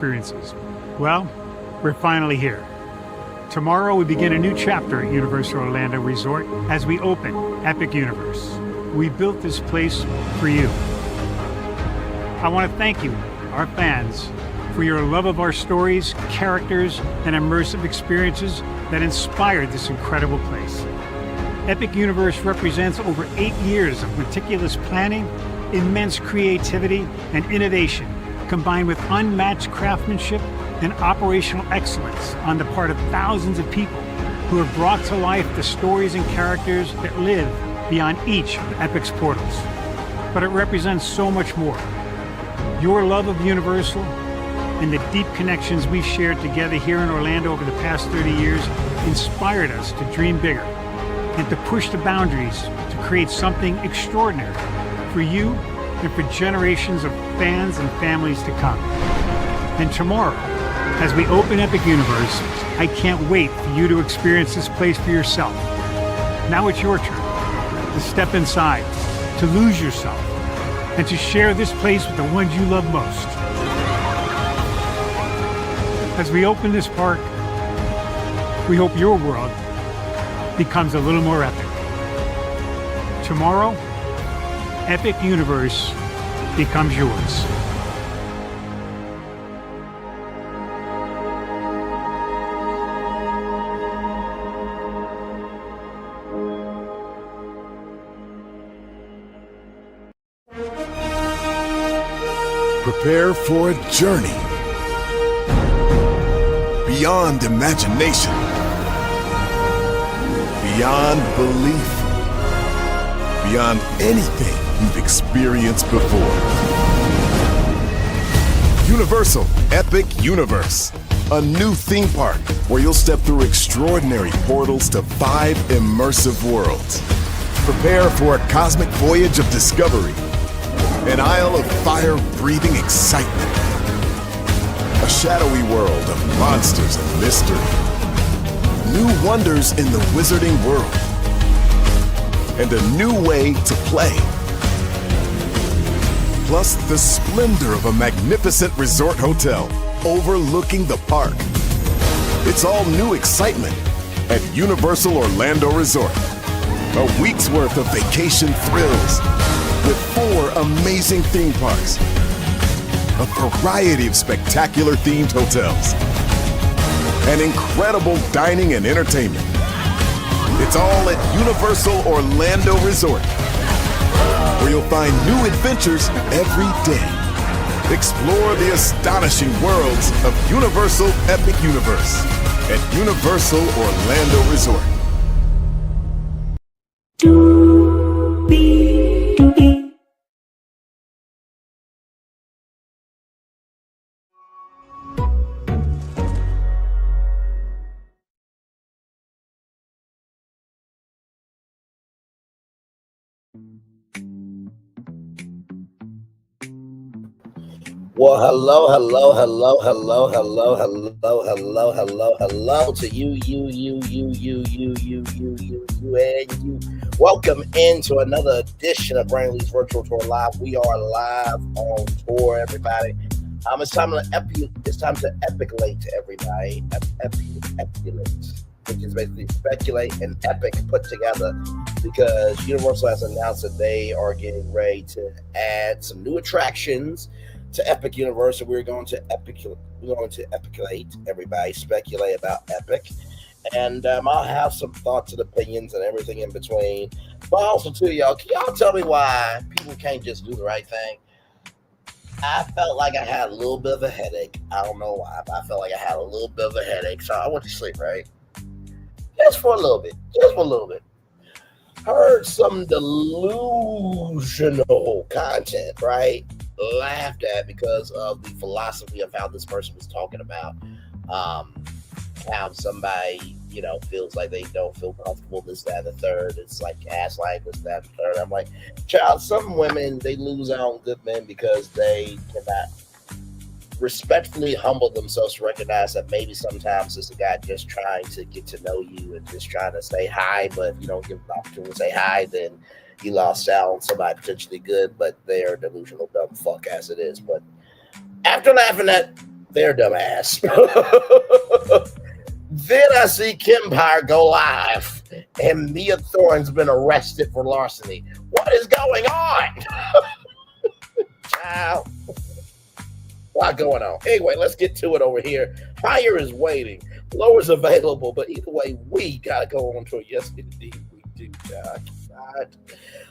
experiences. Well, we're finally here. Tomorrow we begin a new chapter at Universal Orlando Resort as we open Epic Universe. We built this place for you. I want to thank you, our fans, for your love of our stories, characters, and immersive experiences that inspired this incredible place. Epic Universe represents over 8 years of meticulous planning, immense creativity, and innovation, combined with unmatched craftsmanship and operational excellence on the part of thousands of people who have brought to life the stories and characters that live beyond each of Epic's portals. But it represents so much more. Your love of Universal and the deep connections we've shared together here in Orlando over the past 30 years inspired us to dream bigger and to push the boundaries to create something extraordinary for you and for generations of fans and families to come. And tomorrow, as we open Epic Universe, I can't wait for you to experience this place for yourself. Now it's your turn to step inside, to lose yourself, and to share this place with the ones you love most. As we open this park, we hope your world becomes a little more epic. Tomorrow, Epic Universe becomes yours. Prepare for a journey beyond imagination, beyond belief, beyond anything you've experienced before. Universal Epic Universe, a new theme park where you'll step through extraordinary portals to 5 immersive worlds. Prepare for a cosmic voyage of discovery, an isle of fire-breathing excitement, a shadowy world of monsters and mystery, new wonders in the wizarding world, and a new way to play. Plus the splendor of a magnificent resort hotel overlooking the park. It's all new excitement at Universal Orlando Resort. A week's worth of vacation thrills with 4 amazing theme parks, a variety of spectacular themed hotels, and incredible dining and entertainment. It's all at Universal Orlando Resort, where you'll find new adventures every day. Explore the astonishing worlds of Universal Epic Universe at Universal Orlando Resort. Well, hello to you, and you. Welcome into another edition of Brainley's Virtual Tour Live. We are live on tour, everybody. It's time to epiculate to everybody. Epiculate, which is basically speculate and epic put together, because Universal has announced that they are getting ready to add some new attractions to Epic Universe, and we're going to epiculate everybody, speculate about Epic, and I'll have some thoughts and opinions and everything in between. But also, too, y'all, can y'all tell me why people can't just do the right thing? I felt like I had a little bit of a headache. I don't know why, but I felt like I had a little bit of a headache, so I went to sleep, right? Just for a little bit. Heard some delusional content, right? Laughed at because of the philosophy of how this person was talking about how somebody, feels like they don't feel comfortable, this, that, and the third. It's like gaslight, this, that, and the third. I'm like, child, some women, they lose out on good men because they cannot respectfully humble themselves to recognize that maybe sometimes it's a guy just trying to get to know you and just trying to say hi, but if you don't give them the opportunity to say hi, then you lost out on somebody potentially good, but they're a delusional dumb fuck as it is. But after laughing at their dumb ass. Then I see Kempire go live, and Mia Thorne's been arrested for larceny. What is going on? Child. A lot going on. Anyway, let's get to it over here. Higher is waiting. Lower is available, but either way, we got to go on to it. Yes, indeed, we do. God.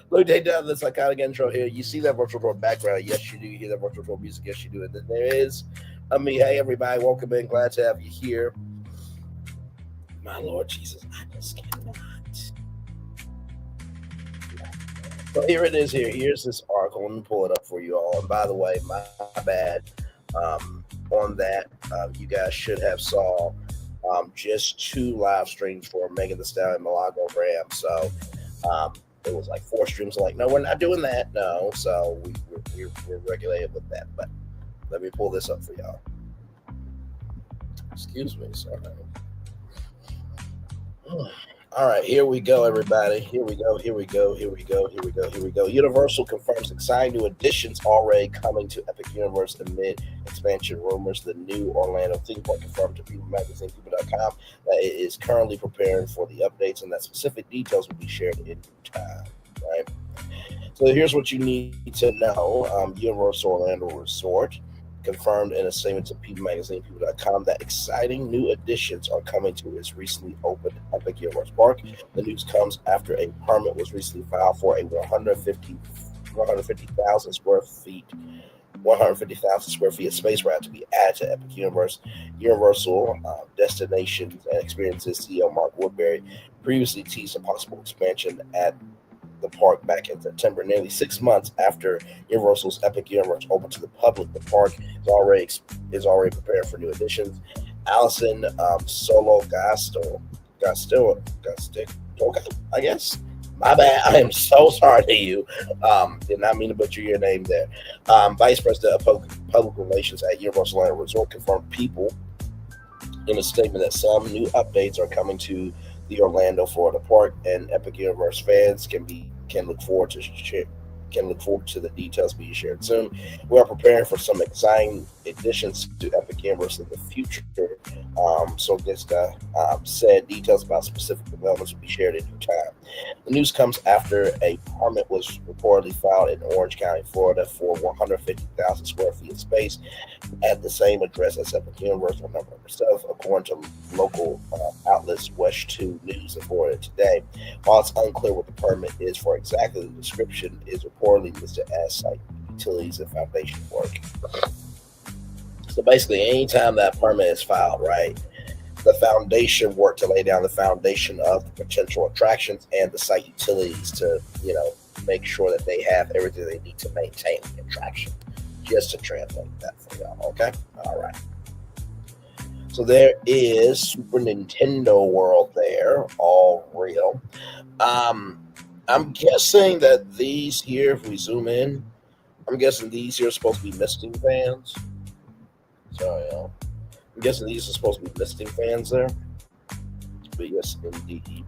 Look, they done this iconic intro here. You see that virtual tour background? Yes, you do. You hear that virtual tour music? Yes, you do. And then there is me. Hey, everybody. Welcome in. Glad to have you here. My Lord Jesus, I just cannot. So here it is. Here's this article. Let me pull it up for you all. And by the way, my bad. On that, you guys should have saw just 2 live streams for Megan Thee Stallion, Milagro Graham. So it was like 4 streams. I'm like, no, we're not doing that. No. So we're regulated with that. But let me pull this up for y'all. Excuse me. Sorry. All right, here we go, everybody. Here we go. Universal confirms exciting new additions already coming to Epic Universe amid expansion rumors. The new Orlando theme park confirmed to People Magazine, People.com, that it is currently preparing for the updates and that specific details will be shared in due time, right? So here's what you need to know. Universal Orlando Resort confirmed in a statement to People Magazine, People.com, that exciting new additions are coming to its recently opened Epic Universe Park. The news comes after a permit was recently filed for a 150,000 square feet of space route to be added to Epic Universe. Universal Destinations and Experiences CEO Mark Woodbury previously teased a possible expansion at the park back in September. Nearly 6 months after Universal's Epic Universe opened to the public, the park is already prepared for new additions. Allison Solo Gasto, I guess. My bad. I am so sorry to you. Did not mean to butcher your name there. Vice President of Public Relations at Universal Orlando Resort confirmed People in a statement that some new updates are coming to the Orlando, Florida park, and Epic Universe fans can look forward to the details being shared soon. We are preparing for some exciting additions to Epic Universe in the future. So this guy said details about specific developments will be shared in due time. The news comes after a permit was reportedly filed in Orange County, Florida, for 150,000 square feet of space at the same address as Epic Universe on November 7th, according to local outlets West 2 News reported today. While it's unclear what the permit is for exactly, the description is reportedly listed as site utilities and foundation work. So basically, anytime that permit is filed, right, the foundation work to lay down the foundation of the potential attractions and the site utilities to, make sure that they have everything they need to maintain the attraction. Just to translate that for y'all, okay? All right. So there is Super Nintendo World there, all real. I'm guessing that these here, if we zoom in, I'm guessing these here are supposed to be Misting fans. Sorry, y'all. I'm guessing these are supposed to be Misting fans there. But yes, indeed.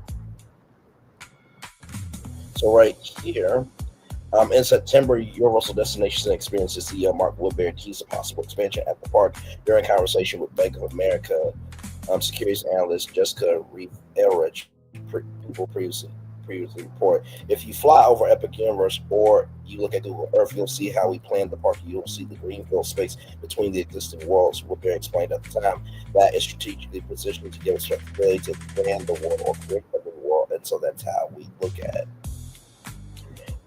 So right here, in September, Universal Destinations and Experiences CEO Mark Woodbury teased a possible expansion at the park during a conversation with Bank of America securities analyst Jessica Reeve-Elridge. People previously report. If you fly over Epic Universe or you look at Google Earth, you'll see how we planned the park. You'll see the greenfield space between the existing worlds. Woodbury explained at the time that is strategically positioned to give us flexibility to expand the world or create a new world, and so that's how we look at it.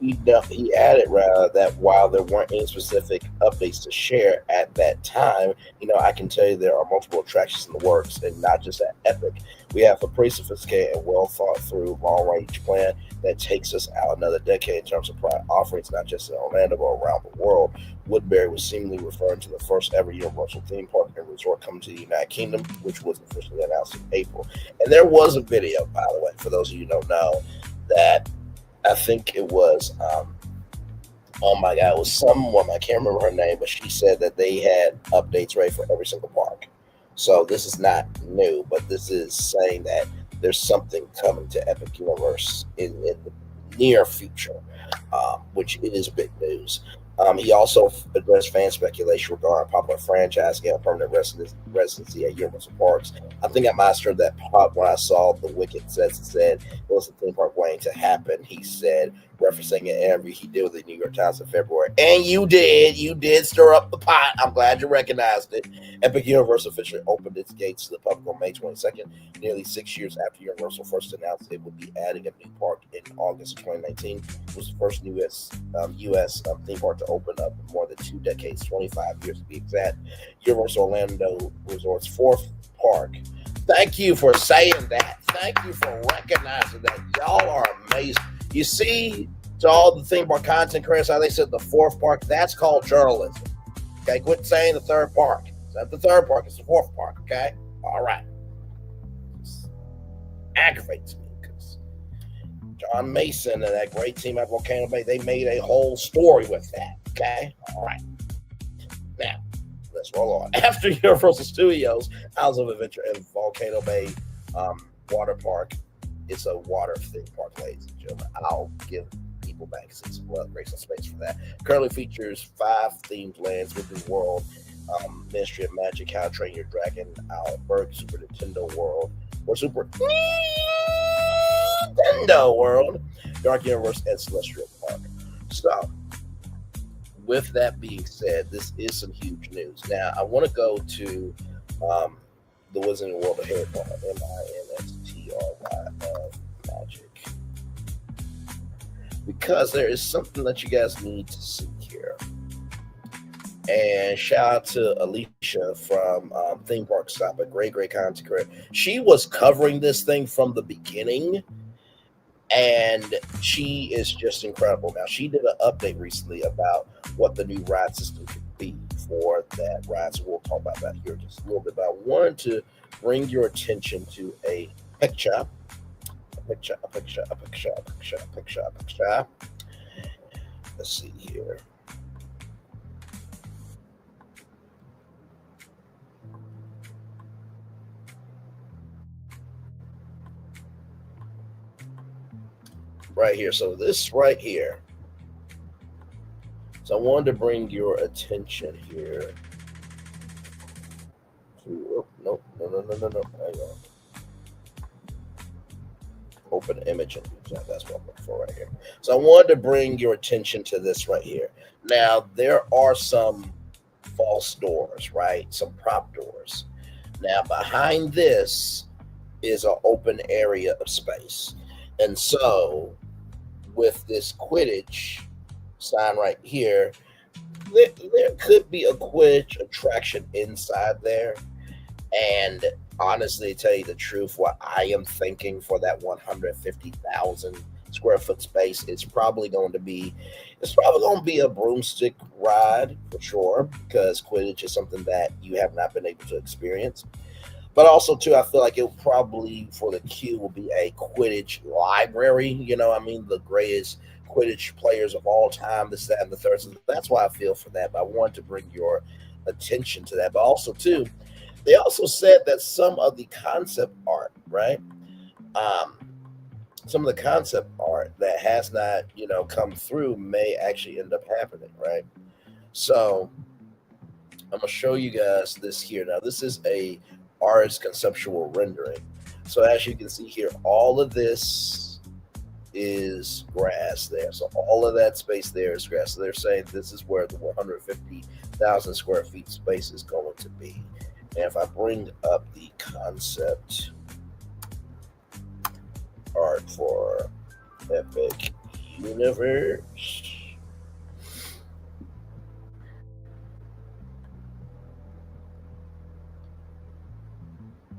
He added that while there weren't any specific updates to share at that time, I can tell you there are multiple attractions in the works, and not just at Epic. We have a pretty sophisticated and well thought through long range plan that takes us out another decade in terms of product offerings, not just in Orlando but around the world. Woodbury was seemingly referring to the first ever Universal theme park and resort coming to the United Kingdom, which was officially announced in April. And there was a video, by the way, for those of you who don't know, that I think it was, oh my God, it was someone, I can't remember her name, but she said that they had updates ready for every single park. So this is not new, but this is saying that there's something coming to Epic Universe in the near future, which is big news. He also addressed fan speculation regarding popular franchise getting permanent residency at Universal Parks. I think I mastered that part when I saw the Wicked said it was a theme park waiting to happen. He said, referencing an interview he did with the New York Times in February. And you did stir up the pot. I'm glad you recognized it. Epic Universe officially opened its gates to the public on May 22nd, nearly 6 years after Universal first announced it would be adding a new park in August 2019. It was the first U.S. Theme park to open up in more than 2 decades, 25 years to be exact. Universal Orlando Resort's fourth park. Thank you for saying that. Thank you for recognizing that. Y'all are amazing. You see, to all the theme park content creators, how they said the fourth park, that's called journalism. Okay, quit saying the third park. It's not the third park, it's the fourth park, okay? All right. It's aggravates me because John Mason and that great team at Volcano Bay, they made a whole story with that, okay? All right. Now, let's roll on. After Universal Studios, Islands of Adventure and Volcano Bay Water Park, it's a water theme park, ladies and gentlemen. I'll give people back some grace and space for that. Currently features 5 themed lands within the world. Ministry of Magic, How to Train Your Dragon, Albert, Super Nintendo World, or Super Nintendo World, Dark Universe, and Celestial Park. So, with that being said, this is some huge news. Now, I want to go to the Wizarding World of Harry Potter, MINSTRY of Magic, because there is something that you guys need to see here. And shout out to Alicia from Theme Park Stop, a great content creator. She was covering this thing from the beginning, and she is just incredible. Now, she did an update recently about what the new ride system could be for that ride, so we'll talk about that here just a little bit. But I wanted to bring your attention to a picture. Let's see here. Right here. So this right here. So I wanted to bring your attention here to, no. Hang on. Open image and that's what I'm looking for right here. So I wanted to bring your attention to this right here. Now, there are some false doors, right? Some prop doors. Now, behind this is an open area of space. And so, with this Quidditch sign right here, there could be a Quidditch attraction inside there. And honestly, to tell you the truth, what I am thinking for that 150,000 square foot space is probably going to be a broomstick ride for sure, because Quidditch is something that you have not been able to experience. But also, too, I feel like it probably, for the queue, will be a Quidditch library. You know, I mean, the greatest Quidditch players of all time, this, that, and the third. So that's why I feel for that. But I wanted to bring your attention to that. But also, too, they also said that some of the concept art, right? Some of the concept art that has not, come through may actually end up happening, right? So I'm going to show you guys this here. Now, this is a artist conceptual rendering. So as you can see here, all of this is grass there. So all of that space there is grass. So they're saying this is where the 150,000 square feet space is going to be. And if I bring up the concept art for Epic Universe,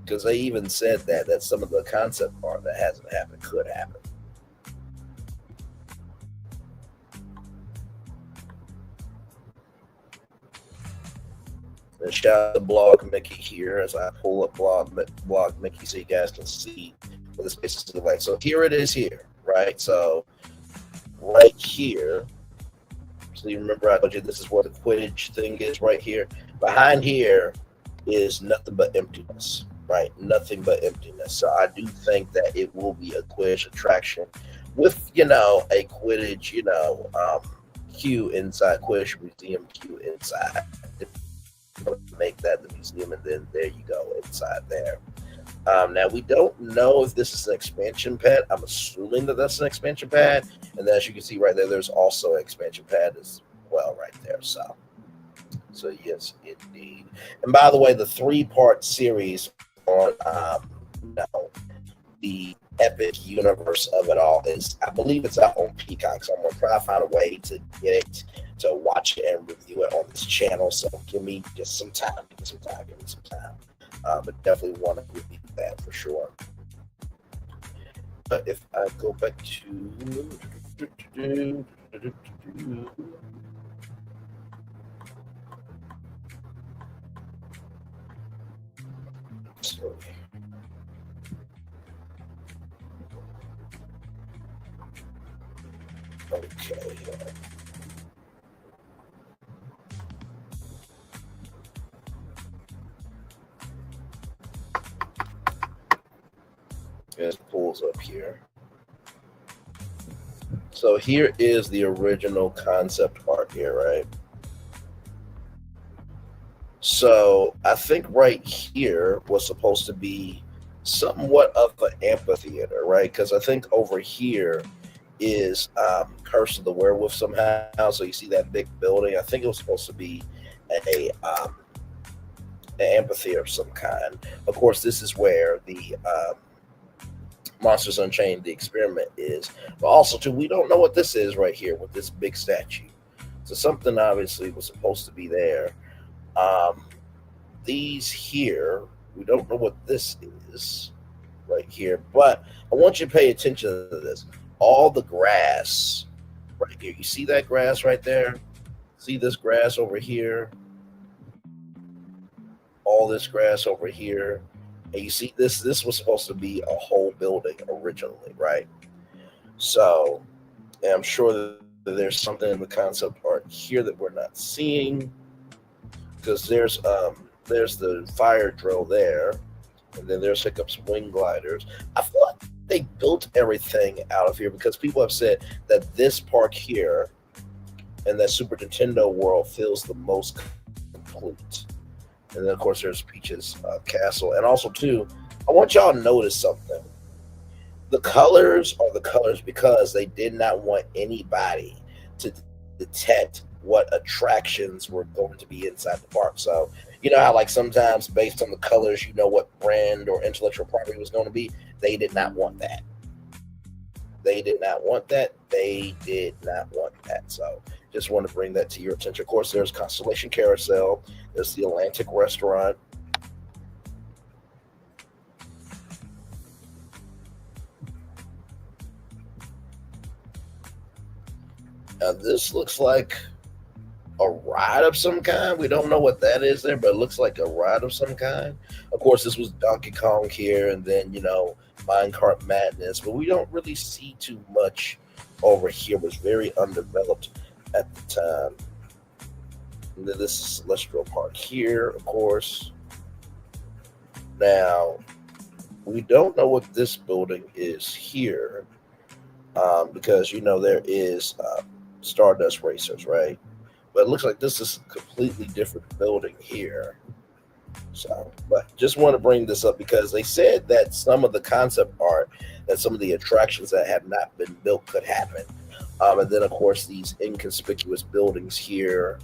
because they even said that some of the concept art that hasn't happened could happen. And shout out to Blog Mickey here as I pull up Blog Mickey so you guys can see what the space is like. So here it is here, right? So right here, so you remember I told you this is where the Quidditch thing is right here. Behind here is nothing but emptiness, right? Nothing but emptiness. So I do think that it will be a Quidditch attraction with, a Quidditch, Q inside, Quish Museum Q inside. Make that the museum, and then there you go inside there. Now we don't know if this is an expansion pad. I'm assuming that that's an expansion pad, and as you can see right there, there's also an expansion pad as well right there. So yes, indeed. And by the way, the 3-part series on the epic universe of it all is, I believe it's out on Peacock. So I'm gonna try to find a way to get it, to watch it and review it on this channel. So give me just some time. Give me some time. But definitely want to review that for sure. But if I go back to okay. It pulls up here. So here is the original concept art here, right? So I think right here was supposed to be somewhat of an amphitheater, right? Because I think over here is Curse of the Werewolf somehow. So you see that big building. I think it was supposed to be an amphitheater of some kind. Of course, this is where the Monsters Unchained, the experiment is. But also, too, we don't know what this is right here with this big statue. So something obviously was supposed to be there. These here, we don't know what this is right here. But I want you to pay attention to this. All the grass right here. You see that grass right there? See this grass over here? All this grass over here. And you see this was supposed to be a whole building originally, right? So, and I'm sure that there's something in the concept art here that we're not seeing, because there's the fire drill there, and then there's Hiccup's wing gliders. I feel like they built everything out of here because people have said that this park here and that Super Nintendo world feels the most complete. And then, of course, there's Peach's castle. And also, too, I want y'all to notice something. The colors are the colors because they did not want anybody to detect what attractions were going to be inside the park. So, you know how, like, sometimes based on the colors, you know what brand or intellectual property was going to be? They did not want that. They did not want that. So, just want to bring that to your attention. Of course, there's Constellation Carousel. There's the Atlantic Restaurant. Now, this looks like a ride of some kind. We don't know what that is there, but it looks like a ride of some kind. Of course, this was Donkey Kong here, and then, you know, Minecart Madness, but we don't really see too much over here. It was very undeveloped at the time. And then this is Celestial Park here, of course. Now, we don't know what this building is here, because, you know, there is Stardust Racers, right? But it looks like this is a completely different building here. So, but just want to bring this up because they said that some of the concept art, that some of the attractions that have not been built could happen. And then, of course, these inconspicuous buildings here,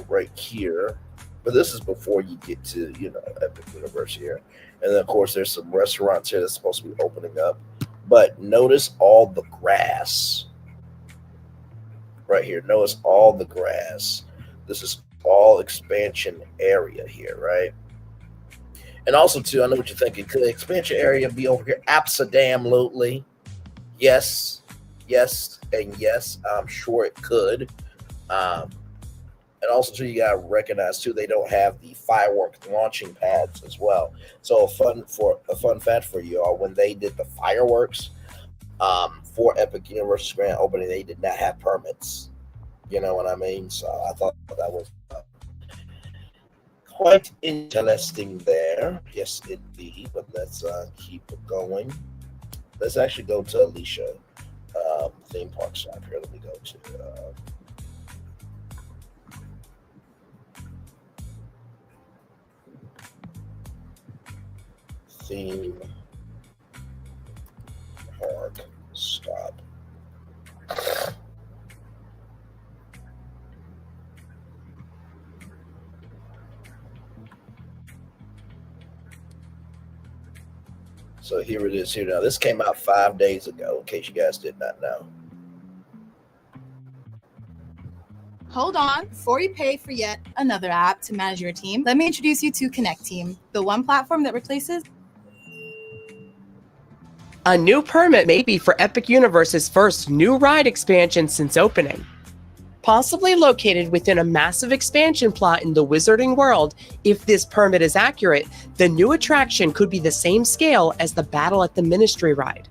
right here. But this is before you get to, you know, Epic Universe here. And then, of course, there's some restaurants here that's supposed to be opening up. But notice all the grass right here. Notice all the grass. This is all expansion area here, right? And also, too, I know what you're thinking. Could the expansion area be over here? Absolutely. Yes, and yes. I'm sure it could. And also, too, you got to recognize, too, they don't have the firework launching pads as well. So a fun fact for you all, when they did the fireworks for Epic Universe's grand opening, they did not have permits. You know what I mean? So I thought that was quite interesting there. Yes, indeed. But let's keep it going. Let's actually go to Alicia theme park shop here. Let me go to theme park stop. So here it is here now. This came out 5 days ago, in case you guys did not know. Hold on, before you pay for yet another app to manage your team, let me introduce you to Connect Team, the one platform that replaces. A new permit may be for Epic Universe's first new ride expansion since opening. Possibly located within a massive expansion plot in the Wizarding World, if this permit is accurate, the new attraction could be the same scale as the Battle at the Ministry ride.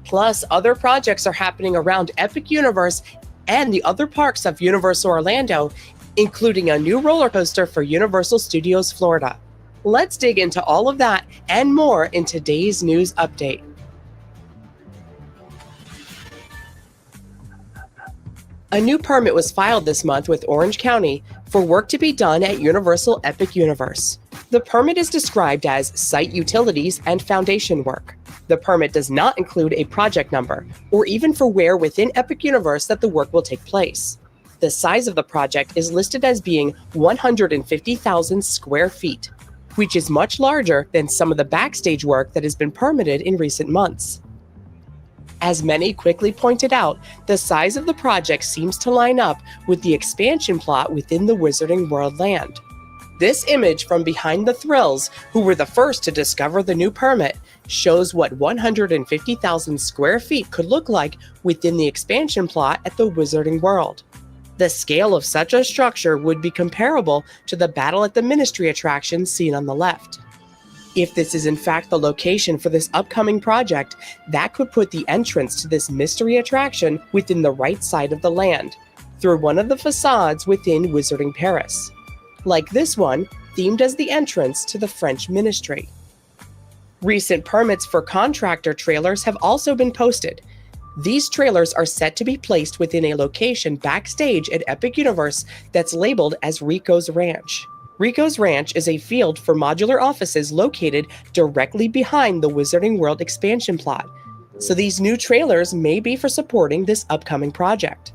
Plus, other projects are happening around Epic Universe and the other parks of Universal Orlando, including a new roller coaster for Universal Studios Florida. Let's dig into all of that and more in today's news update. A new permit was filed this month with Orange County for work to be done at Universal Epic Universe. The permit is described as site utilities and foundation work. The permit does not include a project number or even for where within Epic Universe that the work will take place. The size of the project is listed as being 150,000 square feet, which is much larger than some of the backstage work that has been permitted in recent months. As many quickly pointed out, the size of the project seems to line up with the expansion plot within the Wizarding World land. This image from Behind the Thrills, who were the first to discover the new permit, shows what 150,000 square feet could look like within the expansion plot at the Wizarding World. The scale of such a structure would be comparable to the Battle at the Ministry attraction seen on the left. If this is in fact the location for this upcoming project, that could put the entrance to this mystery attraction within the right side of the land, through one of the facades within Wizarding Paris. Like this one, themed as the entrance to the French Ministry. Recent permits for contractor trailers have also been posted. These trailers are set to be placed within a location backstage at Epic Universe that's labeled as Rico's Ranch. Rico's Ranch is a field for modular offices located directly behind the Wizarding World expansion plot, so these new trailers may be for supporting this upcoming project.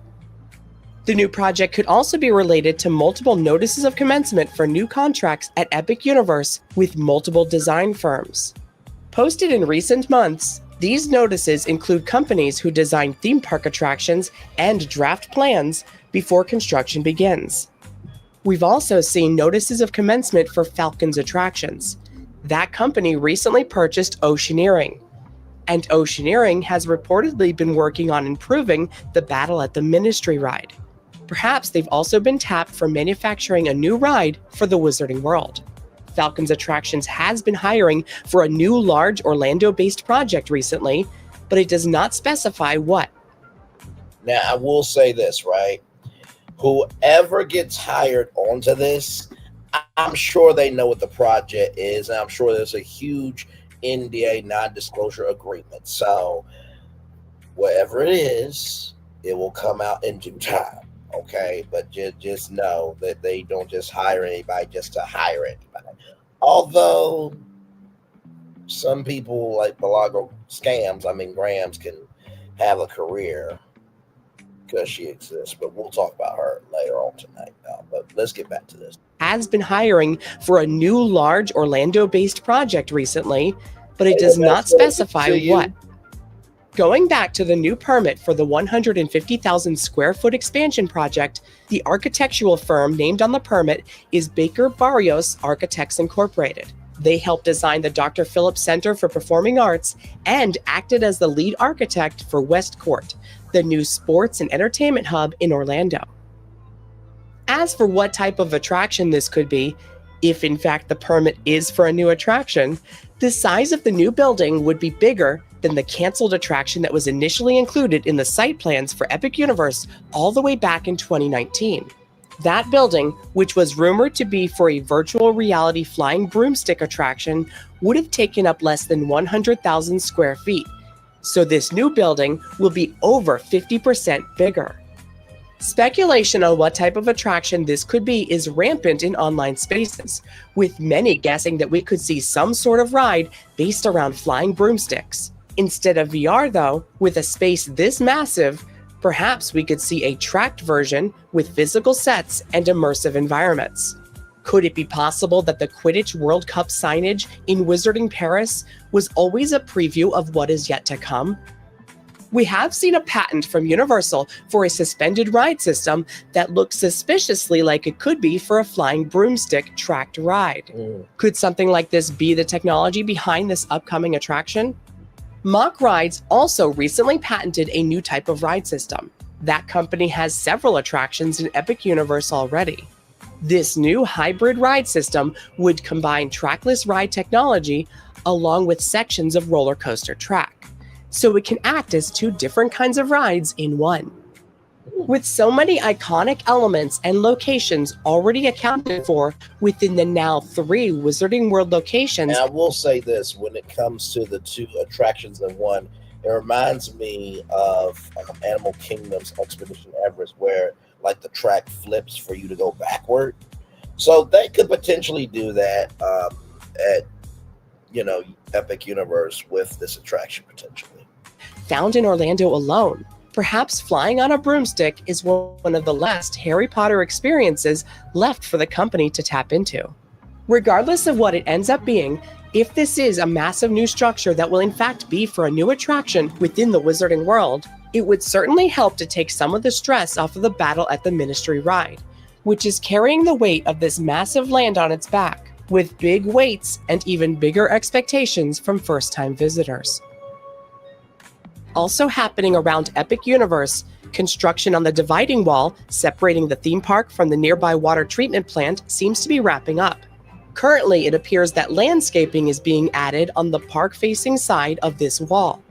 The new project could also be related to multiple notices of commencement for new contracts at Epic Universe with multiple design firms. Posted in recent months, these notices include companies who design theme park attractions and draft plans before construction begins. We've also seen notices of commencement for Falcon's Attractions. That company recently purchased Oceaneering, and Oceaneering has reportedly been working on improving the Battle at the Ministry ride. Perhaps they've also been tapped for manufacturing a new ride for the Wizarding World. Falcon's Attractions has been hiring for a new large Orlando-based project recently, but it does not specify what. Now, I will say this, right? Whoever gets hired onto this, I'm sure they know what the project is, and I'm sure there's a huge NDA, non-disclosure agreement. So whatever it is, it will come out in due time, okay? But just know that they don't just hire anybody just to hire anybody. Although some people like Balago scams, Grams can have a career because she exists, but we'll talk about her later on tonight. But let's get back to this. Has been hiring for a new large Orlando-based project recently, but it does not specify what. Going back to the new permit for the 150,000 square foot expansion project, the architectural firm named on the permit is Baker Barrios Architects Incorporated. They helped design the Dr. Phillips Center for Performing Arts and acted as the lead architect for Westcourt, the new sports and entertainment hub in Orlando. As for what type of attraction this could be, if in fact the permit is for a new attraction, the size of the new building would be bigger than the canceled attraction that was initially included in the site plans for Epic Universe all the way back in 2019. That building, which was rumored to be for a virtual reality flying broomstick attraction, would have taken up less than 100,000 square feet, So this new building will be over 50% bigger. Speculation on what type of attraction this could be is rampant in online spaces, with many guessing that we could see some sort of ride based around flying broomsticks. Instead of VR though, with a space this massive, perhaps we could see a tracked version with physical sets and immersive environments. Could it be possible that the Quidditch World Cup signage in Wizarding Paris was always a preview of what is yet to come? We have seen a patent from Universal for a suspended ride system that looks suspiciously like it could be for a flying broomstick tracked ride. Could something like this be the technology behind this upcoming attraction? Mock Rides also recently patented a new type of ride system. That company has several attractions in Epic Universe already. This new hybrid ride system would combine trackless ride technology along with sections of roller coaster track, so it can act as two different kinds of rides in one. With so many iconic elements and locations already accounted for within the now 3 Wizarding World locations. And I will say this, when it comes to the 2 attractions in one, it reminds me of Animal Kingdom's Expedition Everest, where like the track flips for you to go backward. So they could potentially do that at, Epic Universe with this attraction potentially. Found in Orlando alone. Perhaps flying on a broomstick is one of the last Harry Potter experiences left for the company to tap into. Regardless of what it ends up being, if this is a massive new structure that will in fact be for a new attraction within the Wizarding World, it would certainly help to take some of the stress off of the Battle at the Ministry ride, which is carrying the weight of this massive land on its back, with big weights and even bigger expectations from first-time visitors. Also happening around Epic Universe, construction on the dividing wall separating the theme park from the nearby water treatment plant seems to be wrapping up. Currently, it appears that landscaping is being added on the park-facing side of this wall.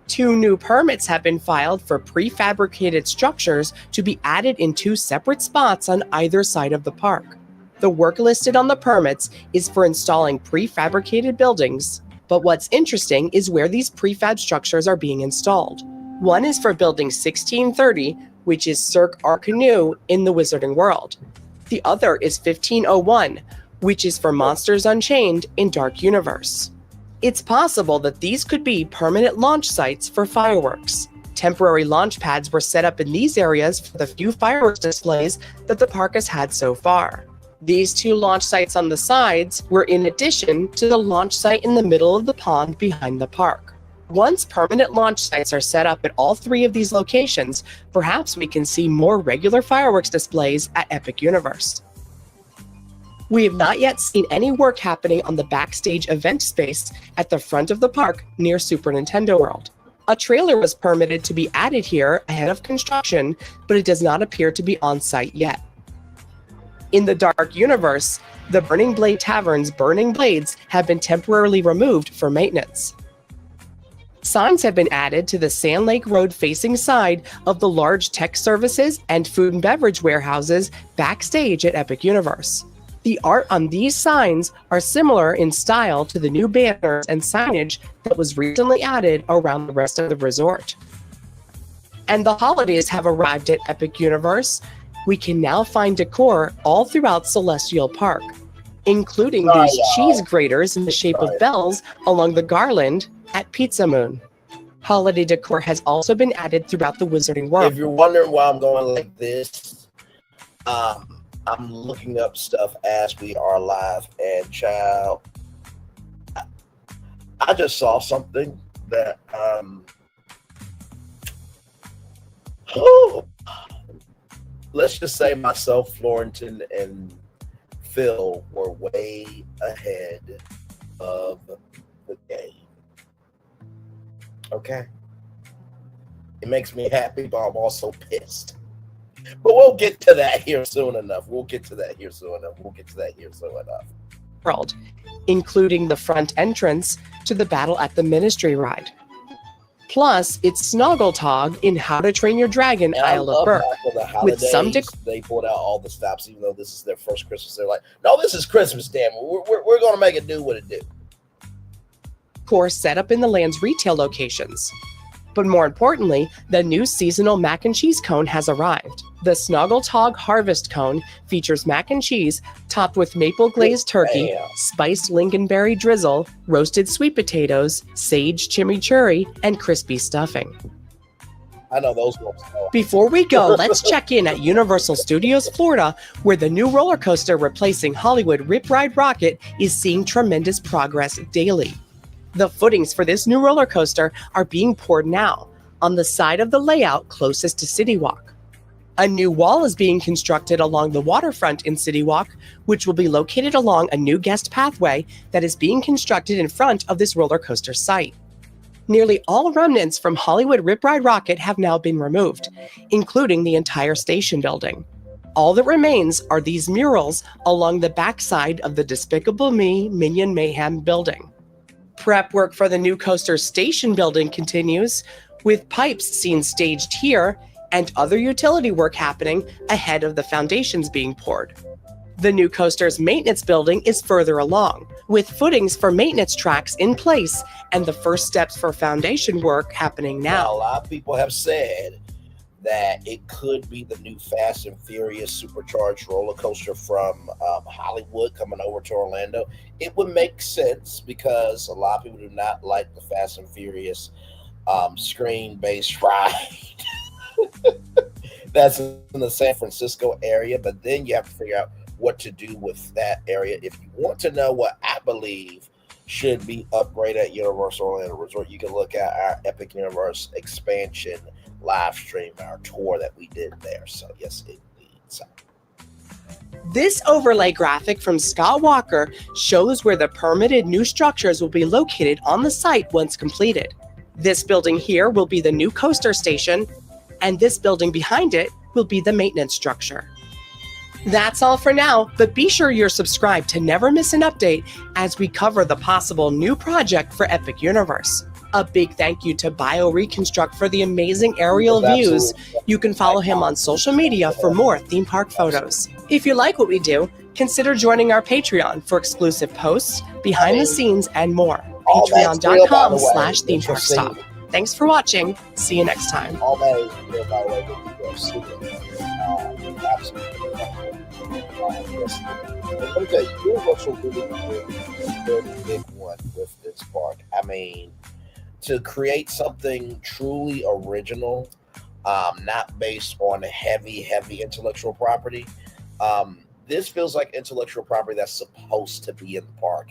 2 new permits have been filed for prefabricated structures to be added in 2 separate spots on either side of the park. The work listed on the permits is for installing prefabricated buildings, but what's interesting is where these prefab structures are being installed. One is for Building 1630, which is Cirque Arcanu in the Wizarding World. The other is 1501, which is for Monsters Unchained in Dark Universe. It's possible that these could be permanent launch sites for fireworks. Temporary launch pads were set up in these areas for the few fireworks displays that the park has had so far. These 2 launch sites on the sides were in addition to the launch site in the middle of the pond behind the park. Once permanent launch sites are set up at all 3 of these locations, perhaps we can see more regular fireworks displays at Epic Universe. We have not yet seen any work happening on the backstage event space at the front of the park near Super Nintendo World. A trailer was permitted to be added here ahead of construction, but it does not appear to be on site yet. In the Dark Universe, the Burning Blade Tavern's burning blades have been temporarily removed for maintenance. Signs have been added to the Sand Lake Road facing side of the large tech services and food and beverage warehouses backstage at Epic Universe. The art on these signs are similar in style to the new banners and signage that was recently added around the rest of the resort. And the holidays have arrived at Epic Universe. We can now find decor all throughout Celestial Park, including these cheese graters in the shape of bells along the garland at Pizza Moon. Holiday decor has also been added throughout the Wizarding World. If you're wondering why I'm going like this, I'm looking up stuff as we are live, and child, I just saw something that let's just say myself, Florentin, and Phil were way ahead of the game. Okay? It makes me happy, but I'm also pissed. But we'll get to that here soon enough. World, including the front entrance to the Battle at the Ministry ride. Plus, it's Snoggletog in How to Train Your Dragon Isle of Berk. With some they pulled out all the stops, even though this is their first Christmas. They're like, no, this is Christmas, damn it. We're going to make it do what it do. course set up in the land's retail locations. But more importantly, the new seasonal mac and cheese cone has arrived. The Snoggletog Harvest Cone features mac and cheese topped with maple glazed turkey, spiced lingonberry drizzle, roasted sweet potatoes, sage chimichurri, and crispy stuffing. I know those ones. Before we go, let's check in at Universal Studios Florida, where the new roller coaster replacing Hollywood Rip Ride Rockit is seeing tremendous progress daily. The footings for this new roller coaster are being poured now on the side of the layout closest to City Walk. A new wall is being constructed along the waterfront in City Walk, which will be located along a new guest pathway that is being constructed in front of this roller coaster site. Nearly all remnants from Hollywood Rip Ride Rockit have now been removed, including the entire station building. All that remains are these murals along the backside of the Despicable Me Minion Mayhem building. Prep work for the new coaster's station building continues, with pipes seen staged here and other utility work happening ahead of the foundations being poured. The new coaster's maintenance building is further along, with footings for maintenance tracks in place and the first steps for foundation work happening now. A lot of people have said that it could be the new Fast and Furious supercharged roller coaster from Hollywood coming over to Orlando. It would make sense because a lot of people do not like the Fast and Furious screen-based ride. That's in the San Francisco area, but then you have to figure out what to do with that area. If you want to know what I believe should be upgraded at Universal Orlando Resort, you can look at our Epic Universe expansion live stream, our tour that we did there. So yes, indeed. So this overlay graphic from Scott Walker shows where the permitted new structures will be located on the site once completed. This building here will be the new coaster station, and this building behind it will be the maintenance structure. That's all for now, but be sure you're subscribed to never miss an update as we cover the possible new project for Epic Universe. A big thank you to BioReconstruct for the amazing aerial views. You can follow him on social media for more theme park photos. If you like what we do, consider joining our Patreon for exclusive posts, behind the scenes, and more. Patreon.com/themeparkstop. Thanks for watching. See you next time. all that is real, by the way, that you go see it. Absolutely. Yes. Let me tell you, Universal really did a very big one with this park. I mean, to create something truly original, not based on heavy intellectual property. This feels like intellectual property that's supposed to be in the park.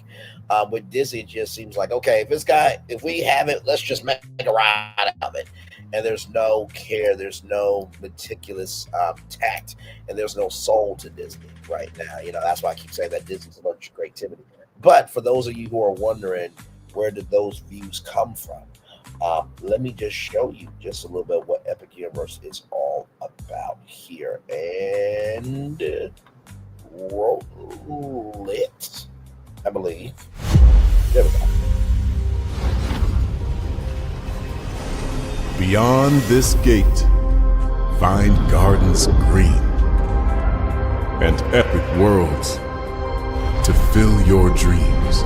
With Disney, it just seems like, okay, if we have it, let's just make a ride of it. And there's no care, there's no meticulous tact, and there's no soul to Disney right now. You know, that's why I keep saying that Disney's allergic to creativity. But for those of you who are wondering, where did those views come from? Let me just show you just a little bit what Epic Universe is all about here. And roll it, I believe. There we go. Beyond this gate, find gardens green and epic worlds to fill your dreams.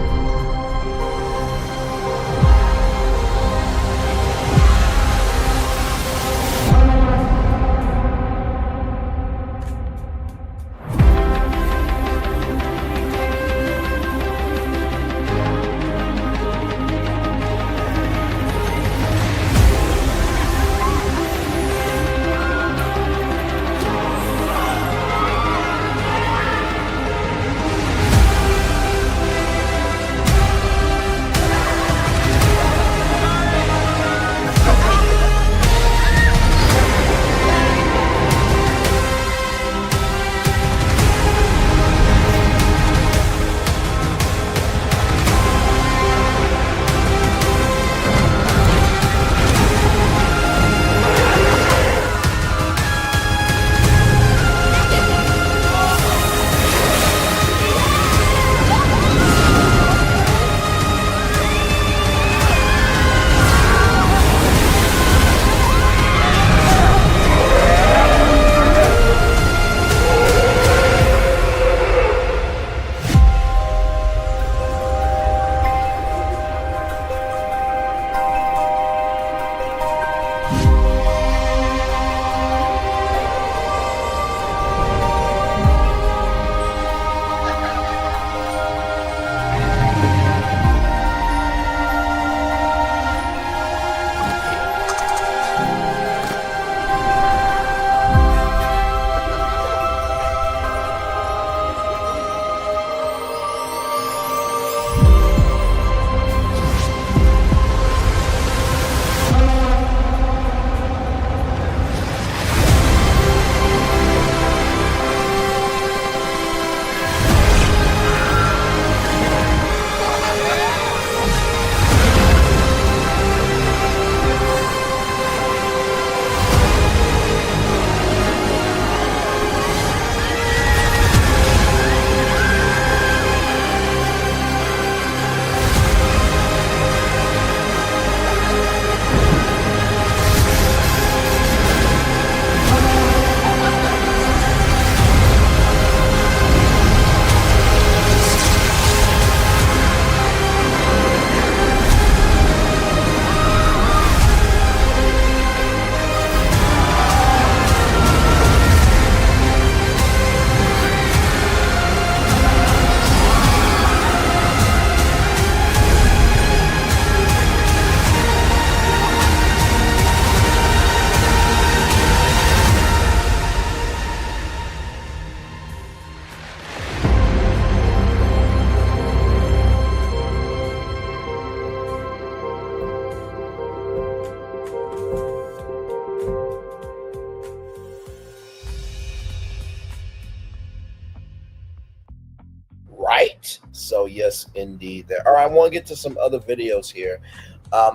So yes, indeed. There. All right, I want to get to some other videos here.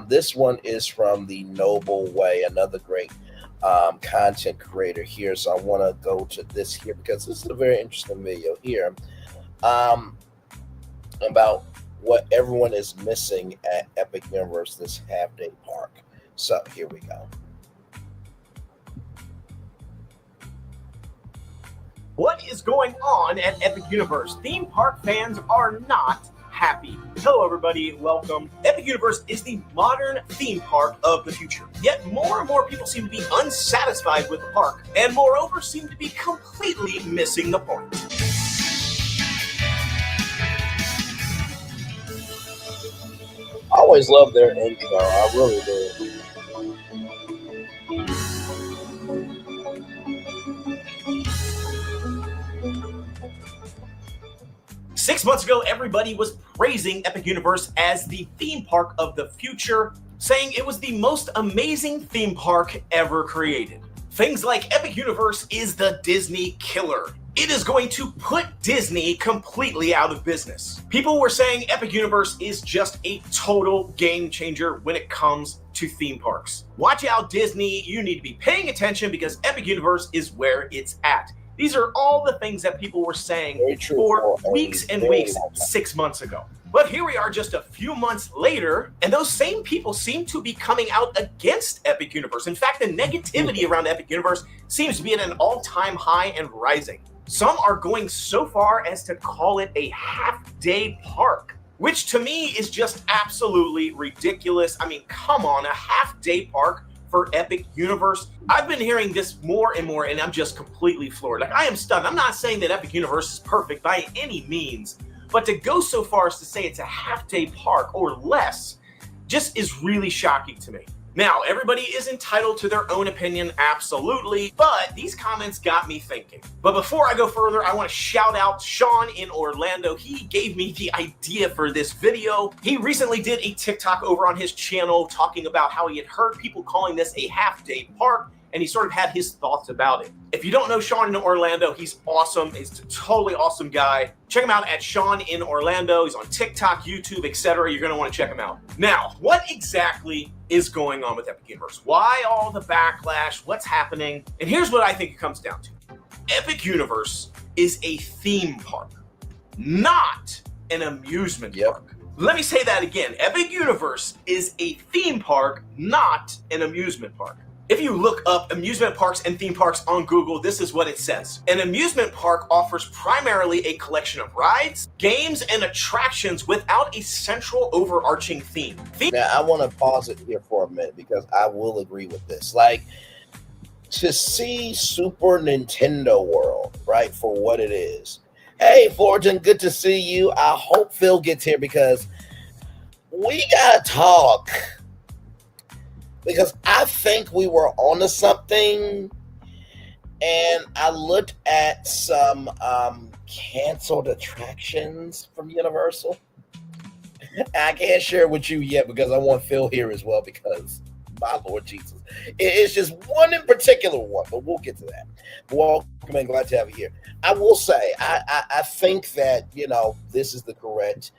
This one is from the Noble Way, another great content creator here. So I want to go to this here because this is a very interesting video here about what everyone is missing at Epic Universe this half-day park. So here we go. What is going on at Epic Universe? Theme park fans are not happy. Hello everybody, welcome. Epic Universe is the modern theme park of the future. Yet more and more people seem to be unsatisfied with the park, and moreover seem to be completely missing the point. I always love their intro, I really do. 6 months ago, everybody was praising Epic Universe as the theme park of the future, saying it was the most amazing theme park ever created. Things like Epic Universe is the Disney killer. It is going to put Disney completely out of business. People were saying Epic Universe is just a total game changer when it comes to theme parks. Watch out, Disney, you need to be paying attention because Epic Universe is where it's at. These are all the things that people were saying for weeks and weeks 6 months ago. But here we are just a few months later, and those same people seem to be coming out against Epic Universe. In fact, the negativity around Epic Universe seems to be at an all-time high and rising. Some are going so far as to call it a half-day park, which to me is just absolutely ridiculous. I mean, come on, a half-day park for Epic Universe. I've been hearing this more and more, and I'm just completely floored. Like, I am stunned. I'm not saying that Epic Universe is perfect by any means, but to go so far as to say it's a half-day park or less just is really shocking to me. Now, everybody is entitled to their own opinion, absolutely, but these comments got me thinking. But before I go further, I want to shout out Sean in Orlando. He gave me the idea for this video. He recently did a TikTok over on his channel talking about how he had heard people calling this a half-day park, and he sort of had his thoughts about it. If you don't know Sean in Orlando, he's awesome. He's a totally awesome guy. Check him out at Sean in Orlando. He's on TikTok, YouTube, etc. You're going to want to check him out. Now, what exactly is going on with Epic Universe? Why all the backlash? What's happening? And here's what I think it comes down to. Epic Universe is a theme park, not an amusement park. Let me say that again. Epic Universe is a theme park, not an amusement park. If you look up amusement parks and theme parks on Google, this is what it says. An amusement park offers primarily a collection of rides, games, and attractions without a central overarching theme. Now, I want to pause it here for a minute because I will agree with this. Like, to see Super Nintendo World, right, for what it is. Hey, Fullerton, good to see you. I hope Phil gets here because we got to talk. Because I think we were onto something, and I looked at some canceled attractions from Universal. I can't share it with you yet because I want Phil here as well because, my Lord Jesus. It's just one in particular one, but we'll get to that. Welcome and glad to have you here. I will say, I think that, you know, this is the correct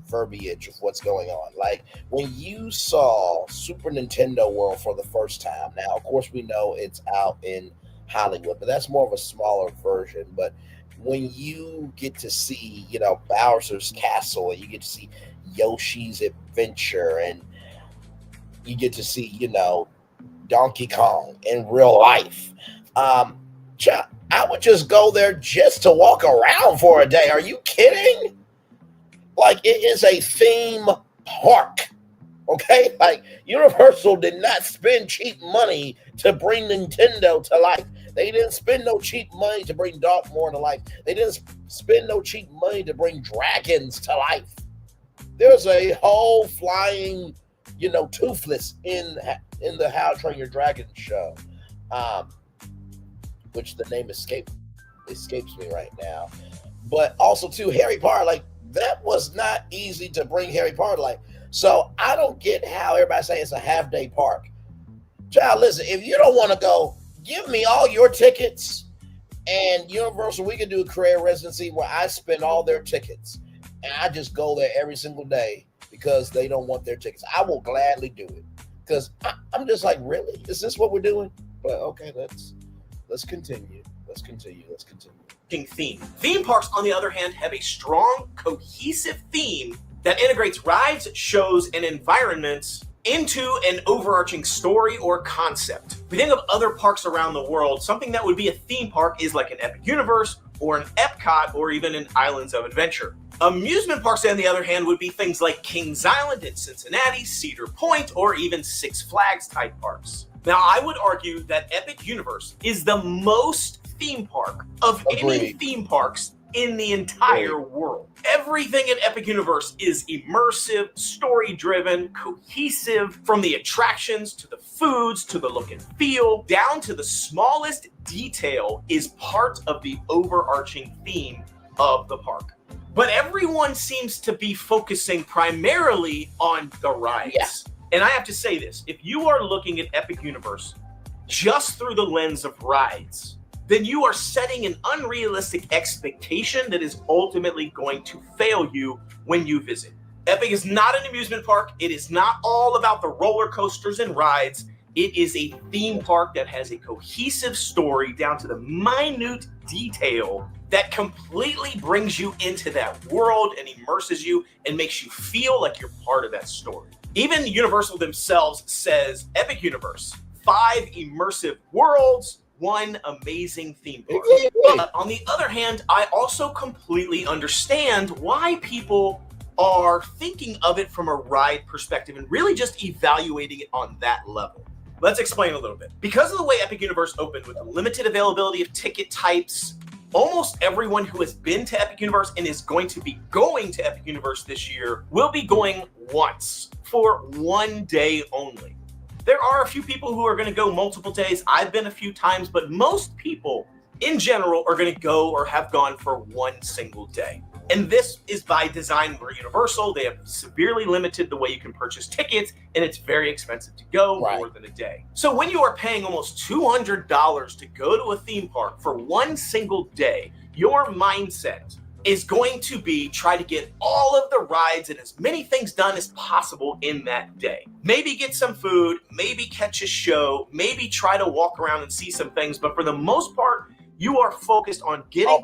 verbiage of what's going on. Like when you saw Super Nintendo World for the first time, now of course we know it's out in Hollywood, but that's more of a smaller version. But when you get to see, you know, Bowser's Castle, and you get to see Yoshi's Adventure, and you get to see, you know, Donkey Kong in real life, I would just go there just to walk around for a day. Are you kidding? Like, it is a theme park, okay? Like, Universal did not spend cheap money to bring Nintendo to life. They didn't spend no cheap money to bring Darkmoor to life. They didn't spend no cheap money to bring dragons to life. There's a whole flying, you know, Toothless in the How to Train Your Dragon show, which the name escapes me right now. But also, too, Harry Potter, like, that was not easy to bring Harry Potter to life. So I don't get how everybody's saying it's a half-day park. Child, listen, if you don't want to go, give me all your tickets, and Universal, we can do a career residency where I spend all their tickets. and I just go there every single day because they don't want their tickets. I will gladly do it because I'm just like, really? Is this what we're doing? But okay, let's continue. Let's continue. Theme parks, on the other hand, have a strong, cohesive theme that integrates rides, shows, and environments into an overarching story or concept. If we think of other parks around the world, something that would be a theme park is like an Epic Universe or an Epcot or even an Islands of Adventure. Amusement parks, on the other hand, would be things like Kings Island in Cincinnati, Cedar Point, or even Six Flags type parks. Now, I would argue that Epic Universe is the most theme park of any theme parks in the entire world. Everything in Epic Universe is immersive, story-driven, cohesive, from the attractions to the foods to the look and feel, down to the smallest detail is part of the overarching theme of the park. But everyone seems to be focusing primarily on the rides. Yeah. And I have to say this, if you are looking at Epic Universe just through the lens of rides, then you are setting an unrealistic expectation that is ultimately going to fail you when you visit. Epic is not an amusement park. It is not all about the roller coasters and rides. It is a theme park that has a cohesive story down to the minute detail that completely brings you into that world and immerses you and makes you feel like you're part of that story. Even Universal themselves says Epic Universe, 5 immersive worlds, 1 amazing theme park. But on the other hand, I also completely understand why people are thinking of it from a ride perspective and really just evaluating it on that level. Let's explain a little bit. Because of the way Epic Universe opened with the limited availability of ticket types, almost everyone who has been to Epic Universe and is going to be going to Epic Universe this year will be going once for 1 day only. There are a few people who are going to go multiple days. I've been a few times, but most people in general are going to go or have gone for 1 single day. And this is by design for Universal. They have severely limited the way you can purchase tickets, and it's very expensive to go more than a day. So when you are paying almost $200 to go to a theme park for 1 single day, your mindset is going to be try to get all of the rides and as many things done as possible in that day. Maybe get some food, maybe catch a show, maybe try to walk around and see some things, but for the most part, you are focused on getting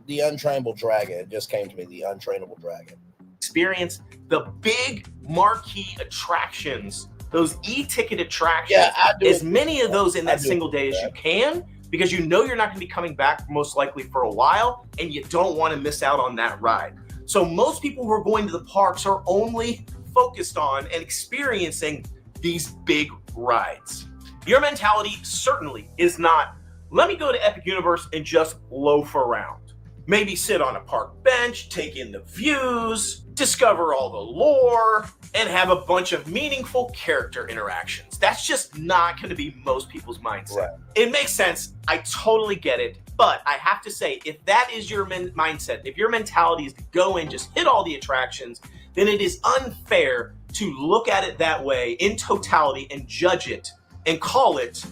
the Untrainable Dragon. It just came to me, the Untrainable Dragon. Experience the big marquee attractions, those e-ticket attractions, as many of those in that single day as you can, because you know you're not going to be coming back most likely for a while, and you don't want to miss out on that ride. So most people who are going to the parks are only focused on and experiencing these big rides. Your mentality certainly is not, let me go to Epic Universe and just loaf around. Maybe sit on a park bench, take in the views, discover all the lore, and have a bunch of meaningful character interactions. That's just not going to be most people's mindset. Right. It makes sense. I totally get it. But I have to say, if that is your mindset, if your mentality is to go in, just hit all the attractions, then it is unfair to look at it that way in totality and judge it and call it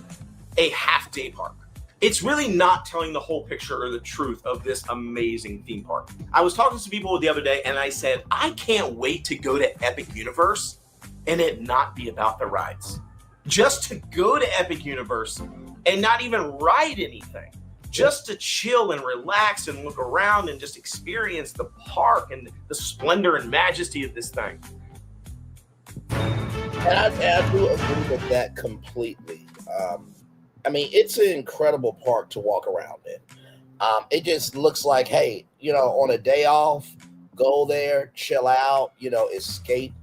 a half-day park. It's really not telling the whole picture or the truth of this amazing theme park. I was talking to some people the other day and I said, I can't wait to go to Epic Universe and it not be about the rides. Just to go to Epic Universe and not even ride anything. Just to chill and relax and look around and just experience the park and the splendor and majesty of this thing. And I do agree with that completely. I mean, it's an incredible park to walk around in. It just looks like, hey, on a day off, go there, chill out, escape.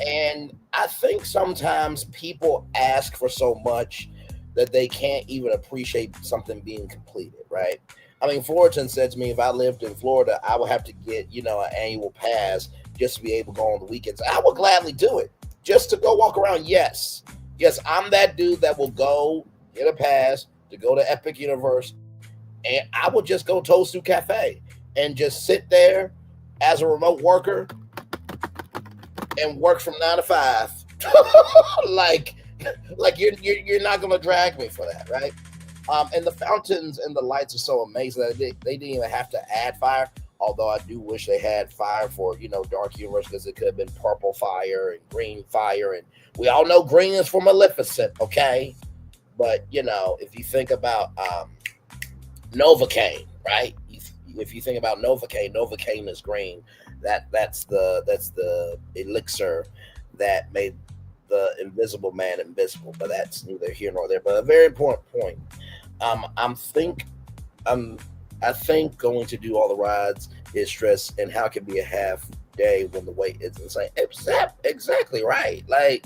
And I think sometimes people ask for so much that they can't even appreciate something being completed, right? I mean, Fullerton said to me, if I lived in Florida, I would have to get, an annual pass just to be able to go on the weekends. I would gladly do it just to go walk around. Yes, I'm that dude that will go get a pass to go to Epic Universe, and I would just go Toastu Cafe and just sit there as a remote worker and work from 9 to 5. like you're not gonna drag me for that, right? And the fountains and the lights are so amazing that they didn't even have to add fire. Although I do wish they had fire for, Dark Universe, because it could have been purple fire and green fire. And we all know green is for Maleficent, okay? But, if you think about Novocaine, right? If you think about Novocaine is green. That's the elixir that made the Invisible Man invisible. But that's neither here nor there. But a very important point. I think going to do all the rides is stress, and how it can be a half day when the wait is insane. Exactly right. Like,